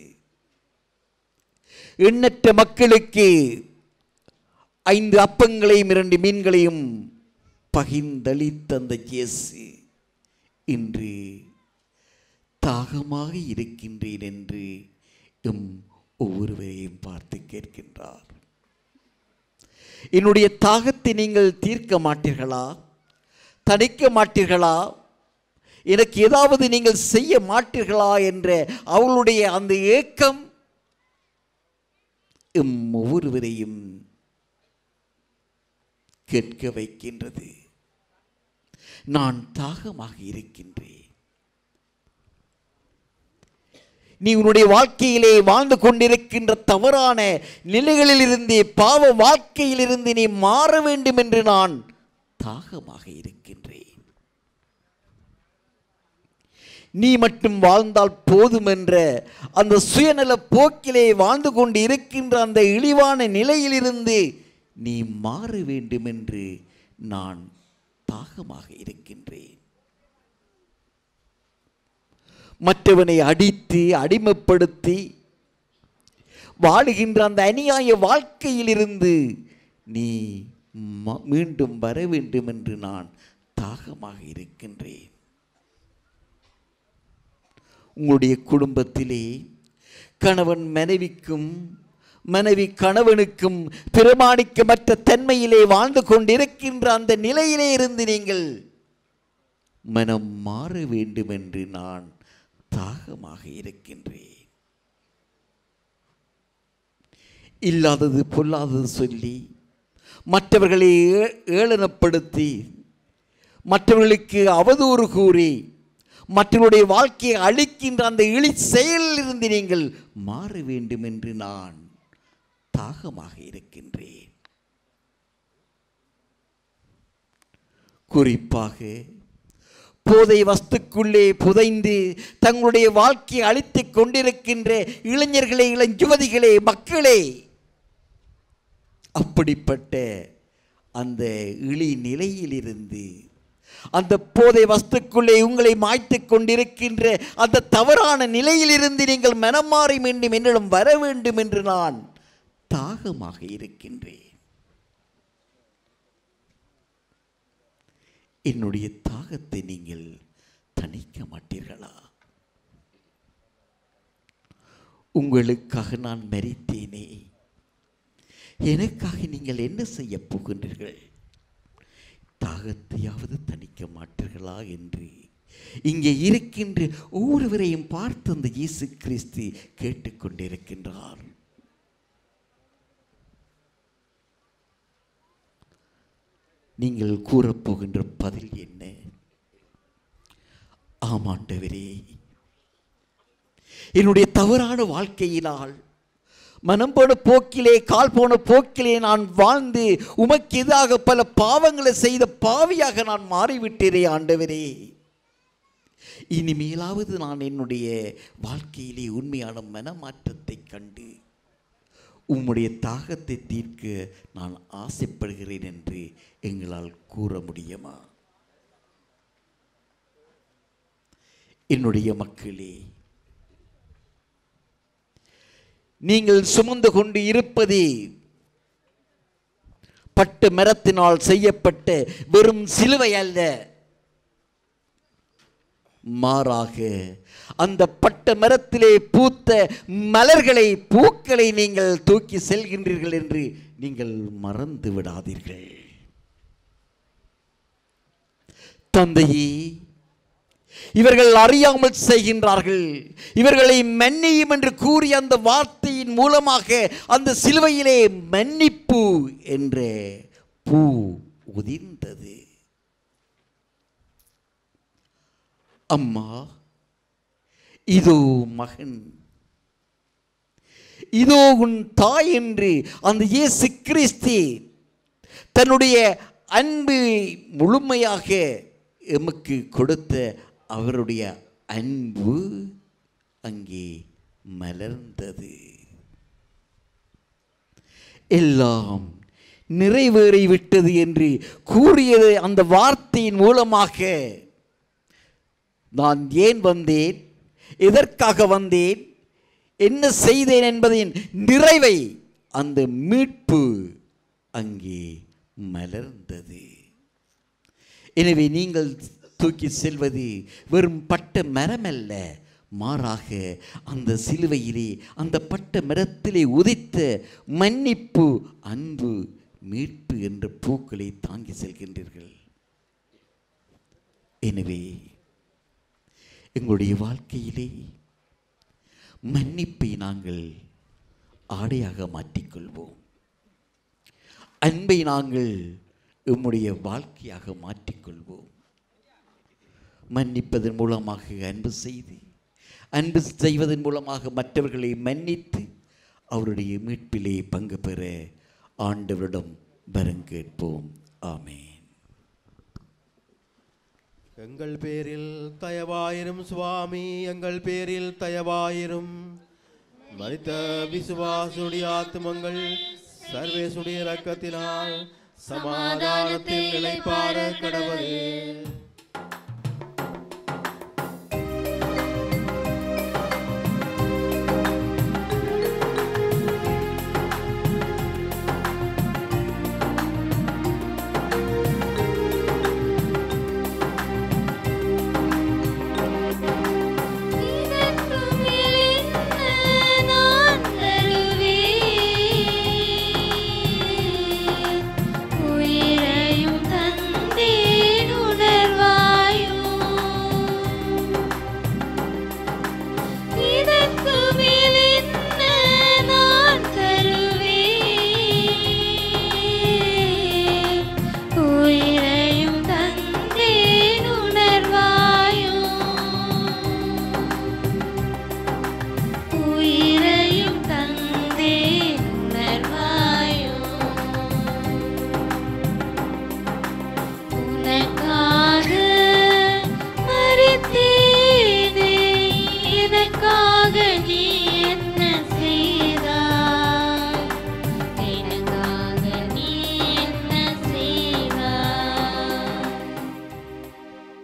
எண்ணற்ற மக்களுக்கு 5 அப்பங்களையும் 2 மீன்களையும் பகிர்ந்தளித்த அந்த இயேசு இன்று தாகமாக இருக்கின்றேன் என்று ஒவ்வொருவரையும் பார்த்து கேட்கின்றார். என்னுடைய தாகத்தை நீங்கள் தீர்க்க மாட்டீர்களா? தணிக்க மாட்டீர்களா? எனக்கு ஏதாவது நீங்கள் செய்ய மாட்டீர்களா என்ற அவளுடைய அந்த ஏக்கம் ஒவ்வொருவரையும் கேட்க வைக்கின்றது. நான் தாகமாக இருக்கின்றேன். நீ உன்னுடைய வாழ்க்கையிலே வாழ்ந்து கொண்டிருக்கின்ற தவறான நிலைகளிலிருந்து, பாவ வாழ்க்கையிலிருந்து நீ மாற வேண்டும் என்று நான் தாகமாக இருக்கின்றேன். நீ மட்டும் வாழ்ந்தால் போதும் என்ற அந்த சுயநல போக்கிலே வாழ்ந்து கொண்டு இருக்கின்ற அந்த இழிவான நிலையிலிருந்து நீ மாற வேண்டும் என்று நான் தாகமாக இருக்கின்றேன். மற்றவனை அடித்து அடிமைப்படுத்தி வாழுகின்ற அந்த அநியாய வாழ்க்கையிலிருந்து நீ மீண்டும் வர வேண்டும் என்று நான் தாகமாக இருக்கின்றேன். உங்களுடைய குடும்பத்திலே கணவன் மனைவிக்கும் மனைவி கணவனுக்கும் பிரமாணிக்கமற்ற தன்மையிலே வாழ்ந்து கொண்டிருக்கின்ற அந்த நிலையிலே இருந்து நீங்கள் மனம் மாற வேண்டும் என்று நான் தாகமாக இருக்கின்றேன். இல்லாதது பொல்லாதது சொல்லி மற்றவர்களை ஏளனப்படுத்தி மற்றவர்களுக்கு அவதூறு கூறி மற்றவருடைய வாழ்க்கையை அழிக்கின்ற அந்த இழி செயலிலிருந்து நீங்கள் மாற வேண்டும் என்று நான் தாகமாக இருக்கின்றேன். குறிப்பாக போதை வஸ்துக்குள்ளே புதைந்து தங்களுடைய வாழ்க்கையை அழித்துக் கொண்டிருக்கின்ற இளைஞர்களே, இளஞ்சுவதிகளே, மக்களே, அப்படிப்பட்ட அந்த இழி நிலையிலிருந்து, அந்த போதை வஸ்துக்குள்ளே உங்களை மாய்த்துக் கொண்டிருக்கின்ற அந்த தவறான நிலையிலிருந்து நீங்கள் மனம் மாற வேண்டும், என்னிடம் வர வேண்டும் என்று நான் தாகமாக இருக்கின்றேன். என்னுடைய தாகத்தை நீங்கள் தணிக்க மாட்டீர்களா? உங்களுக்காக நான் மரித்தேனே, எனக்காக நீங்கள் என்ன செய்ய போகின்றீர்கள்? தாகத்தையாவது தணிக்க மாட்டீர்களா என்று இங்கே இருக்கின்ற ஒவ்வொருவரையும் பார்த்து அந்த இயேசு கிறிஸ்து கேட்டுக்கொண்டிருக்கின்றார். நீங்கள் கூறப்போகின்ற பதில் என்ன? ஆமாண்டவரே, என்னுடைய தவறான வாழ்க்கையினால், மனம் போன போக்கிலே, கால் போன போக்கிலே நான் வாழ்ந்து உமக்கு எதிராக பல பாவங்களை செய்த பாவியாக நான் மாறிவிட்டேனே ஆண்டவரே. இனிமேலாவது நான் என்னுடைய வாழ்க்கையிலே உண்மையான மனமாற்றத்தை கண்டு உம்முடைய தாகத்தை தீர்க்க நான் ஆசைப்படுகிறேன் என்று எங்களால் கூற முடியுமா? என்னுடைய மக்களே, நீங்கள் சுமந்து கொண்டு இருப்பதே பட்டு மரத்தினால் செய்யப்பட்ட வெறும் சிலுவை அல்ல, மாறாக அந்த பட்ட மரத்திலே பூத்த மலர்களை, பூக்களை நீங்கள் தூக்கி செல்கின்றீர்கள் என்று நீங்கள் மறந்து விடாதீர்கள். தந்தையே, இவர்கள் அறியாமல் செய்கின்றார்கள், இவர்களை மன்னியும் என்று கூறிய அந்த வார்த்தையின் மூலமாக அந்த சிலுவையிலே மன்னிப்பு என்ற பூ உதிர்ந்தது. அம்மா, இதோ மகன், இதோ உன் தாய் என்று அந்த இயேசு கிறிஸ்து தன்னுடைய அன்பு முழுமையாக எமக்கு கொடுத்த அவருடைய அன்பு அங்கே மலர்ந்தது. எல்லாம் நிறைவேறிவிட்டது என்று கூறியது அந்த வார்த்தையின் மூலமாக நான் ஏன் வந்தேன், எதற்காக வந்தேன், என்ன செய்தேன் என்பதின் நிறைவை அந்த மீட்பு அங்கே மலர்ந்தது. எனவே நீங்கள் தூக்கி செல்வது வெறும் பட்ட மரமல்ல, மாறாக அந்த சிலுவையிலே அந்த பட்ட மரத்திலே உதித்த மன்னிப்பு, அன்பு, மீட்பு என்ற பூக்களை தாங்கி செல்கின்றீர்கள். எனவே எங்களுடைய வாழ்க்கையிலே மன்னிப்பை நாங்கள் ஆடையாக மாற்றிக்கொள்வோம். அன்பை நாங்கள் எம்முடைய வாழ்க்கையாக மாற்றிக்கொள்வோம். மன்னிப்பதன் மூலமாக அன்பு செய்து, அன்பு செய்வதன் மூலமாக மற்றவர்களை மன்னித்து அவருடைய மீட்பிலே பங்கு பெற ஆண்டவரிடம் வரம் கேட்போம். ஆமென். எங்கள் பேரில் தயவாயிரும் சுவாமி, எங்கள் பேரில் தயவாயிரும். மரித்த விசுவாசுடைய ஆத்துமங்கள் சர்வேசுடைய இரக்கத்தினால் சமாதானத்தில் நிலைப்பார கடவுளே.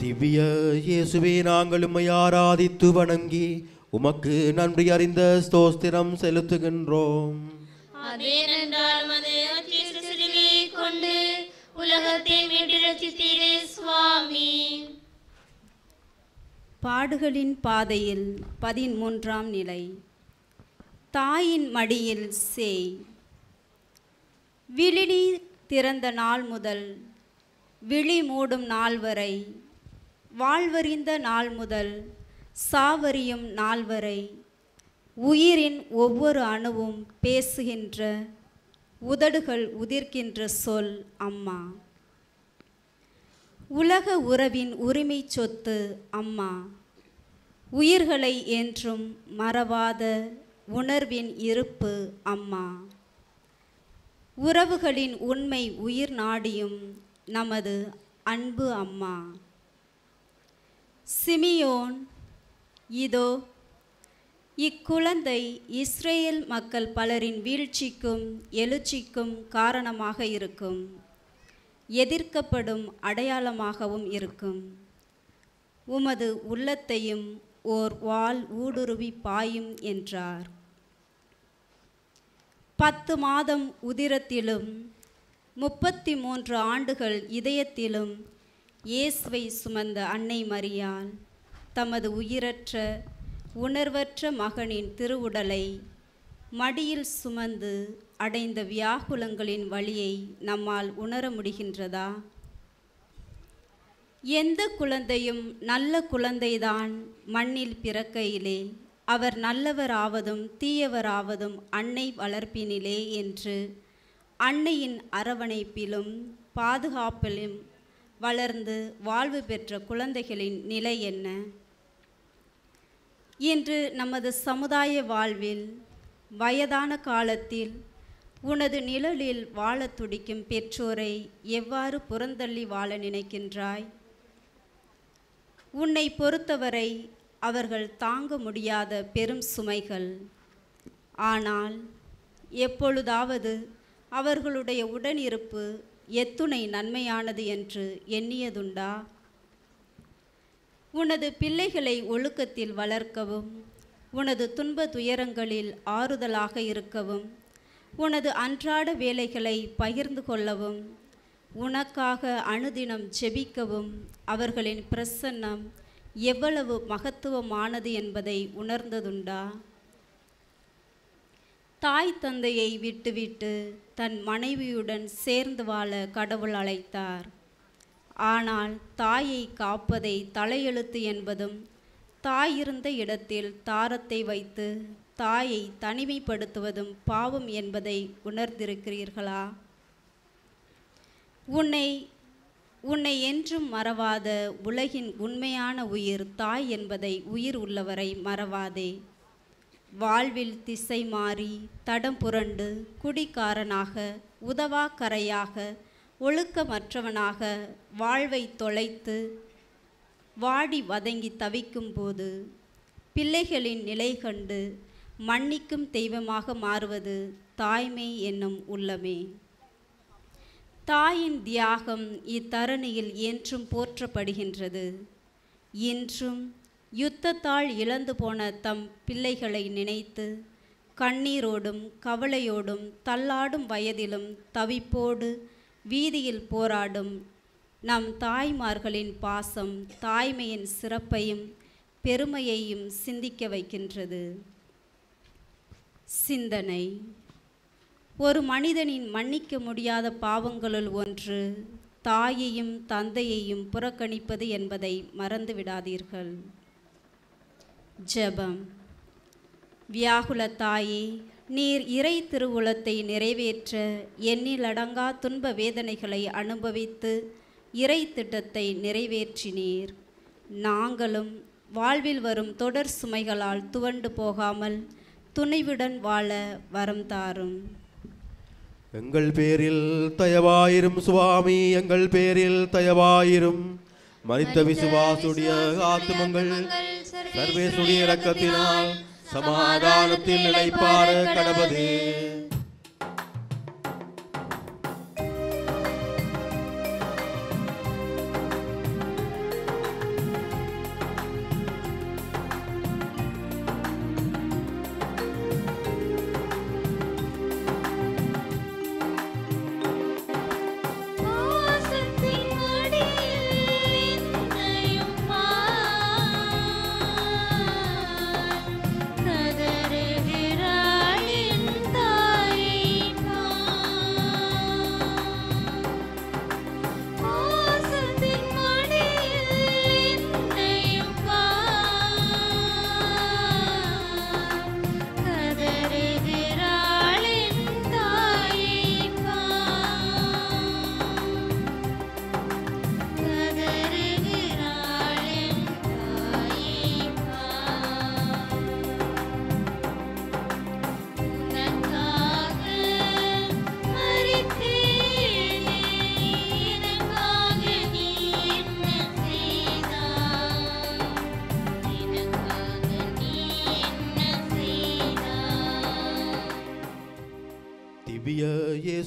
திவ்ய இயேசுவே, நாங்கள் உம்மை ஆராதித்து வணங்கி உமக்கு நன்றி அறிந்த ஸ்தோத்திரம் செலுத்துகின்றோம். அதேனென்றால் மது அச்சிஷ்ட சிலுவையை கொண்டு உலகத்தை மீட்டு ரட்சித்தீரே சுவாமி. பாடுகளின் பாதையில் 13ஆம் நிலை. தாயின் மடியில் சேய். விழினி திறந்த நாள் முதல் விழி மூடும் நாள் வரை, வாழ்வறிந்த நாள் முதல் சாவறியும் நாள் வரை, உயிரின் ஒவ்வொரு அணுவும் பேசுகின்ற, உதடுகள் உதிர்க்கின்ற சொல் அம்மா. உலக உறவின் உரிமை சொத்து அம்மா. உயிர்களை என்றும் மறவாத உணர்வின் இருப்பு அம்மா. உறவுகளின் உண்மை உயிர் நாடியும் நமது அன்பு அம்மா. சிமியோன், இதோ இக்குழந்தை இஸ்ரேல் மக்கள் பலரின் வீழ்ச்சிக்கும் எழுச்சிக்கும் காரணமாக இருக்கும், எதிர்க்கப்படும் அடையாளமாகவும் இருக்கும். உமது உள்ளத்தையும் ஓர் வாள் ஊடுருவி பாயும் என்றார். 10 மாதம் உதிரத்திலும் 33 ஆண்டுகள் இதயத்திலும் இயேசுவை சுமந்த அன்னை மரியாள் தமது உயிரற்ற உணர்வற்ற மகனின் திருவுடலை மடியில் சுமந்து அடைந்த வியாகுலங்களின் வலியை நம்மால் உணர முடிகின்றதா? எந்த குழந்தையும் நல்ல குழந்தைதான் மண்ணில் பிறக்கையிலே அவர் நல்லவராவதும் தீயவராவதும் அன்னை வளர்ப்பினிலே என்று அன்னையின் அரவணைப்பிலும் பாதுகாப்பிலும் வளர்ந்து வாழ்வு பெற்ற குழந்தைகளின் நிலை என்ன? இன்று நமது சமுதாய வாழ்வில் வயதான காலத்தில் உனது நிழலில் வாழத் துடிக்கும் பெற்றோரை எவ்வாறு புறந்தள்ளி வாழ நினைக்கின்றாய்? உன்னை பொறுத்தவரை அவர்கள் தாங்க முடியாத பெரும் சுமைகள். ஆனால் எப்பொழுதாவது அவர்களுடைய உடனிருப்பு எத்துணை நன்மையானது என்று எண்ணியதுண்டா? உனது பிள்ளைகளை ஒழுக்கத்தில் வளர்க்கவும், உனது துன்ப துயரங்களில் ஆறுதலாக இருக்கவும், உனது அன்றாட வேலைகளை பகிர்ந்து கொள்ளவும், உனக்காக அனுதினம் ஜெபிக்கவும் அவர்களின் பிரசன்னம் எவ்வளவு மகத்துவமானது என்பதை உணர்ந்ததுண்டா? தாய் தந்தையை விட்டுவிட்டு தன் மனைவியுடன் சேர்ந்து வாழ கடவுள் அழைத்தார். ஆனால் தாயை காப்பதை தலையெழுத்து என்பதும், தாய் இருந்த இடத்தில் தாரத்தை வைத்து தாயை தனிமைப்படுத்துவதும் பாவம் என்பதை உணர்ந்திருக்கிறீர்களா? உன்னை என்றும் மறவாத உலகின் உண்மையான உயிர் தாய் என்பதை உயிர் உள்ளவரை மறவாதே. வாழ்வில் திசை மாறி தடம் புரண்டு குடிகாரனாக, உதவாக்கரையாக, ஒழுக்கமற்றவனாக வாழ்வை தொலைத்து வாடி வதங்கி தவிக்கும்போது பிள்ளைகளின் நிலை கண்டு மன்னிக்கும் தெய்வமாக மாறுவது தாய்மை என்னும் உள்ளமே. தாயின் தியாகம் இத்தரணியில் என்றும் போற்றப்படுகின்றது. இன்றும் யுத்தத்தால் இழந்து போன தம் பிள்ளைகளை நினைத்து கண்ணீரோடும் கவலையோடும் தள்ளாடும் வயதிலும் தவிப்போடு வீதியில் போராடும் நம் தாய்மார்களின் பாசம் தாய்மையின் சிறப்பையும் பெருமையையும் சிந்திக்க வைக்கின்றது. சிந்தனை: ஒரு மனிதனின் மன்னிக்க முடியாத பாவங்களுள் ஒன்று தாயையும் தந்தையையும் புறக்கணிப்பது என்பதை மறந்து விடாதீர்கள். ஜெபம். வியாகுல தாயே, நீர் இறை திருவுளத்தை நிறைவேற்ற எண்ணிலடங்கா துன்ப வேதனைகளை அனுபவித்து இறை திட்டத்தை நிறைவேற்றினீர். நாங்களும் வாழ்வில் வரும் தொடர் சுமைகளால் துவண்டு போகாமல் துணிவுடன் வாழ வரம் தாரும். எங்கள் பேரில் தயவாயிரும் சுவாமி, எங்கள் பேரில் தயவாயிரும். மரித்த விசுவாசுடைய ஆத்துமங்கள் சர்வேசுடைய இரக்கத்தினால் சமாதானத்தில் நிலைப்பார கடவது. கதறுகிறாளின் தாய்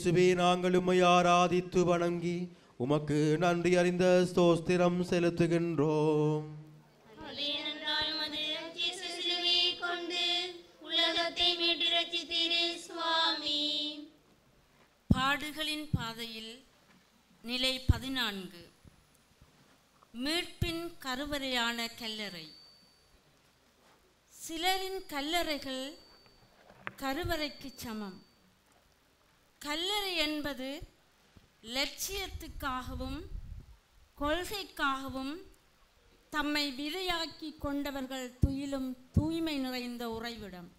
இயேசுவே நாங்கள் உம்மை ஆராதித்து வணங்கி உமக்கு நன்றி அறிந்த ஸ்தோத்திரம் செலுத்துகின்றோம். அதேனென்றாலும் அது இயேசு சிலுவையை கொண்டு உலகத்தை மீட்டு ரட்சித்தீரே சுவாமி. பாடுகளின் பாதையில் நிலை 14. மீட்பின் கருவறையான கல்லறை. சிலரின் கல்லறைகள் கருவறைக்கு சமம். கல்லறை என்பது லட்சியத்துக்காகவும் கொள்கைக்காகவும் தம்மை விதையாக்கி கொண்டவர்கள் துயிலும் தூய்மை நிறைந்த உறைவிடம்.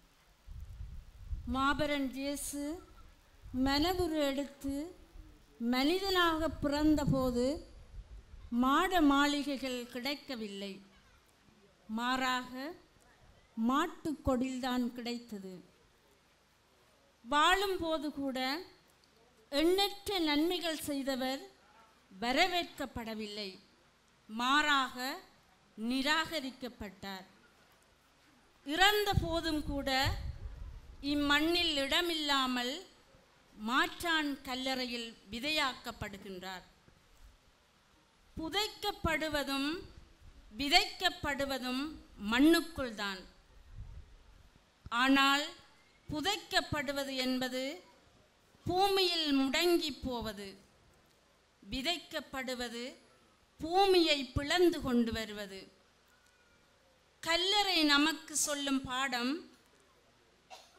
மாபரன் இயேசு மனதுரு எடுத்து மனிதனாக பிறந்தபோது மாட மாளிகைகள் கிடைக்கவில்லை, மாறாக மாட்டுக்கொடில்தான் கிடைத்தது. வாழும்போது கூட எண்ணற்ற நன்மைகள் செய்தவர் வரவேற்கப்படவில்லை, மாறாக நிராகரிக்கப்பட்டார். இறந்த போதும் கூட இம்மண்ணில் இடமில்லாமல் மாற்றான் கல்லறையில் விதையாக்கப்படுகின்றார். புதைக்கப்படுவதும் விதைக்கப்படுவதும் மண்ணுக்குள் தான். ஆனால் புதைக்கப்படுவது என்பது பூமியில் முடங்கி போவது, விதைக்கப்படுவது பூமியை பிளந்து கொண்டு வருவது. கல்லறை நமக்கு சொல்லும் பாடம்,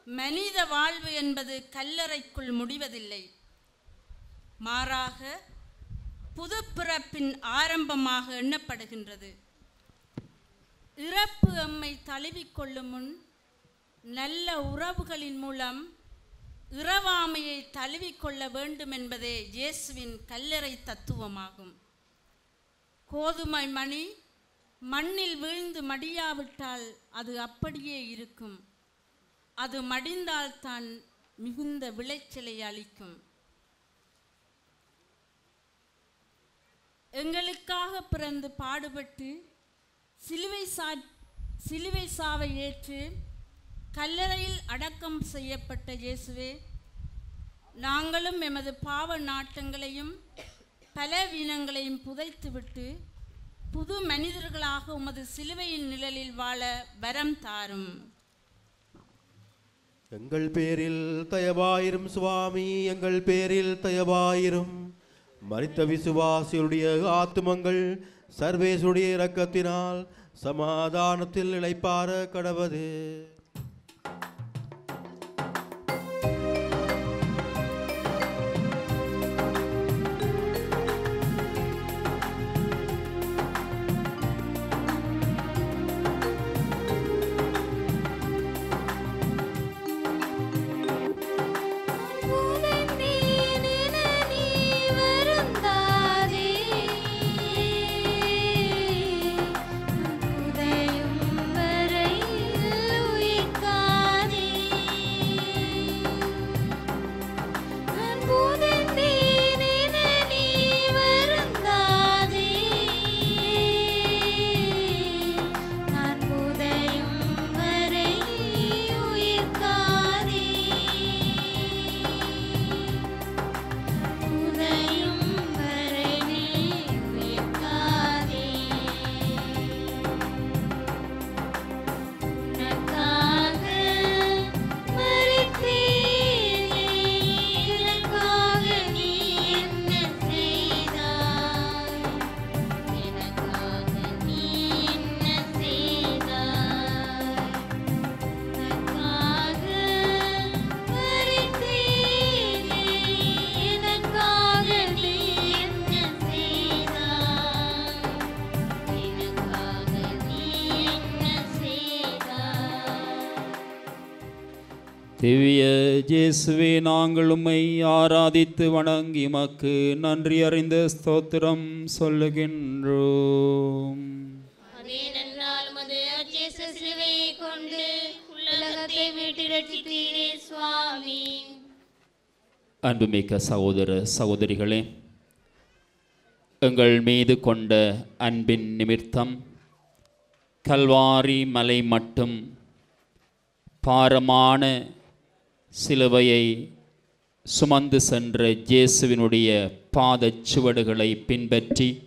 மனித வாழ்வு என்பது கல்லறைக்குள் முடிவதில்லை, மாறாக புது பிறப்பின் ஆரம்பமாக எண்ணப்படுகின்றது. இறப்பு எம்மை தழுவிக்கொள்ளும் முன் நல்ல உறவுகளின் மூலம் இறவாமையை தழுவிக்கொள்ள வேண்டும் என்பதே இயேசுவின் கல்லறை தத்துவமாகும். கோதுமை மணி மண்ணில் வீழ்ந்து மடியாவிட்டால் அது அப்படியே இருக்கும், அது மடிந்தால்தான் மிகுந்த விளைச்சலை அளிக்கும். எங்களுக்காக பிறந்து பாடுபட்டு சிலுவை சாவை ஏற்று கல்லறையில் அடக்கம் செய்யப்பட்ட இயேசுவே, நாங்களும் எமது பாவ நாட்டங்களையும் பலவீனங்களையும் புதைத்துவிட்டு புது மனிதர்களாக உமது சிலுவையின் நிழலில் வாழ வரம் தாரும். எங்கள் பேரில் தயவாயிரும் சுவாமி, எங்கள் பேரில் தயவாயிரும். மரித்த விசுவாசியுடைய ஆத்துமங்கள் சர்வேசுடைய இரக்கத்தினால் சமாதானத்தில் இளைப்பாற கடவது. திவ்ய இயேசுவே, நாங்கள் உம்மை ஆராதித்து வணங்கி உமக்கு நன்றி அறிந்த ஸ்தோத்திரம் சொல்லுகின்றோம். அதேனென்றாலும் அது இயேசு சிலுவையை கொண்டு உலகத்தை மீட்டு ரட்சித்தீரே சுவாமி. அன்புமிக்க சகோதர சகோதரிகளே, எங்கள் மீது கொண்ட அன்பின் நிமித்தம் கல்வாரி மலை மட்டும் பாரமான சிலுவையை சுமந்து சென்ற இயேசுவினுடைய பாதச் சுவடுகளை பின்பற்றி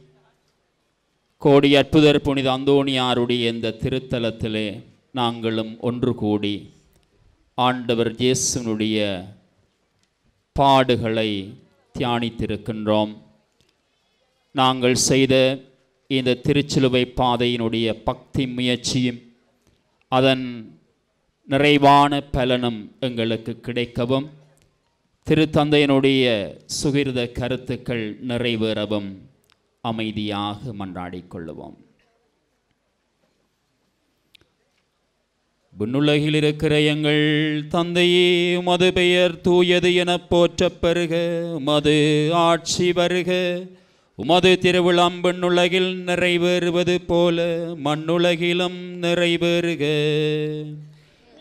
கோடி அற்புதர் புனித அந்தோணியாருடைய இந்த திருத்தலத்திலே நாங்களும் ஒன்று கூடி ஆண்டவர் இயேசுவினுடைய பாடுகளை தியானித்திருக்கின்றோம். நாங்கள் செய்த இந்த திருச்சிலுவை பாதையினுடைய பக்தி முயற்சியும் அதன் நிறைவான பலனும் எங்களுக்கு கிடைக்கவும் திருத்தந்தையினுடைய சுகிர்த கருத்துக்கள் நிறைவேறவும் அமைதியாக மன்றாடிக் கொள்ளுவோம். விண்ணுலகில் இருக்கிற எங்கள் தந்தையே, உமது பெயர் தூயது எனப் போற்றப் பெறுக. உமது ஆட்சி வருக. உமது திருவிழம் விண்ணுலகில் நிறைவேறுவது போல மண்ணுலகிலும் நிறைவேறுக.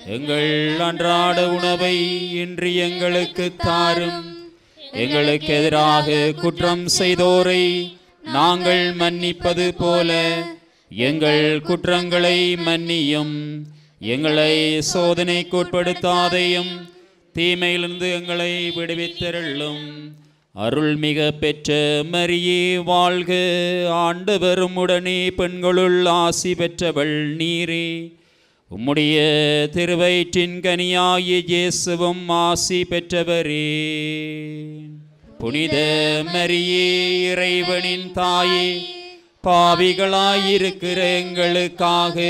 எங்கள் அன்றாட உணவை இன்று எங்களுக்கு தாரும். எங்களுக்கு எதிராக குற்றம் செய்தோரை நாங்கள் மன்னிப்பது போல எங்கள் குற்றங்களை மன்னியும். எங்களை சோதனைக்குட்படுத்தாதையும் தீமையிலிருந்து எங்களை விடுவித்தருளும். அருள்மிக பெற்ற மரியே வாழ்க. ஆண்டவரும் உடனே பெண்களுள் ஆசி பெற்றவள் நீரே. உம்முடைய திருவயிற்றின் கனியாகிய இயேசுவும் ஆசி பெற்றவரே. புனித மரியே, இறைவனின் தாயே, பாவிகளாயிருக்கிற எங்களுக்காக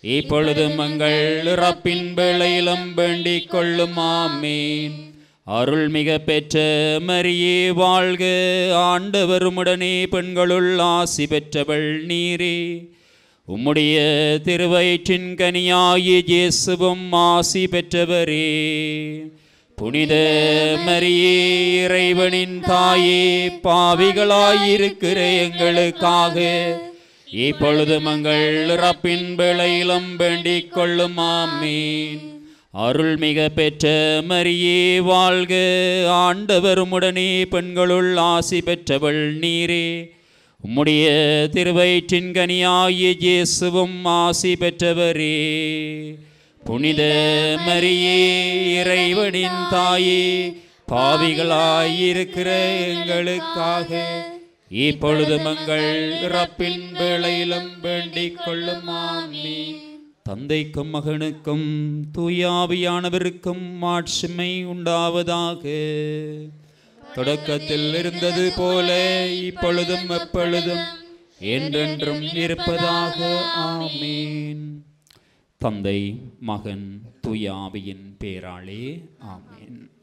இப்பொழுதும் எங்கள் இறப்பின் வேளையிலும் வேண்டிக் கொள்ளும். ஆமேன். அருள்மிக பெற்ற மரியே வாழ்க. ஆண்டவருமுடனே பெண்களுள் ஆசி பெற்றவள் நீரே. உம்முடைய திருவயிற்றின் கனியாகிய இயேசுவும் ஆசி பெற்றவரே. புனித மரியே, இறைவனின் தாயே, பாவிகளாயிருக்கிற எங்களுக்காக இப்பொழுதும் எங்கள் இறப்பின் வேளையிலும் வேண்டிக் கொள்ளும். ஆமீன். அருள்மிக பெற்ற மரியே வாழ்க. ஆண்டவருமுடனே பெண்களுள் ஆசி பெற்றவள் நீரே. உம்முடைய திருவயிற்றின் கனியாகிய இயேசுவும் ஆசி பெற்றவரே. புனித மரியே, இறைவனின் தாயே, பாவிகளாயிருக்கிற எங்களுக்காக இப்பொழுதும் எங்கள் இறப்பின் வேளையிலும் வேண்டிக் கொள்ளும். ஆமீன். தந்தைக்கும் மகனுக்கும் தூயாவியானவருக்கும் மாட்சிமை உண்டாவதாக. தொடக்கத்தில் இருந்தது போல இப்பொழுதும் எப்பொழுதும் என்றென்றும் இருப்பதாக. ஆமீன். தந்தை, மகன், தூயாவியின் பேராலே. ஆமீன்.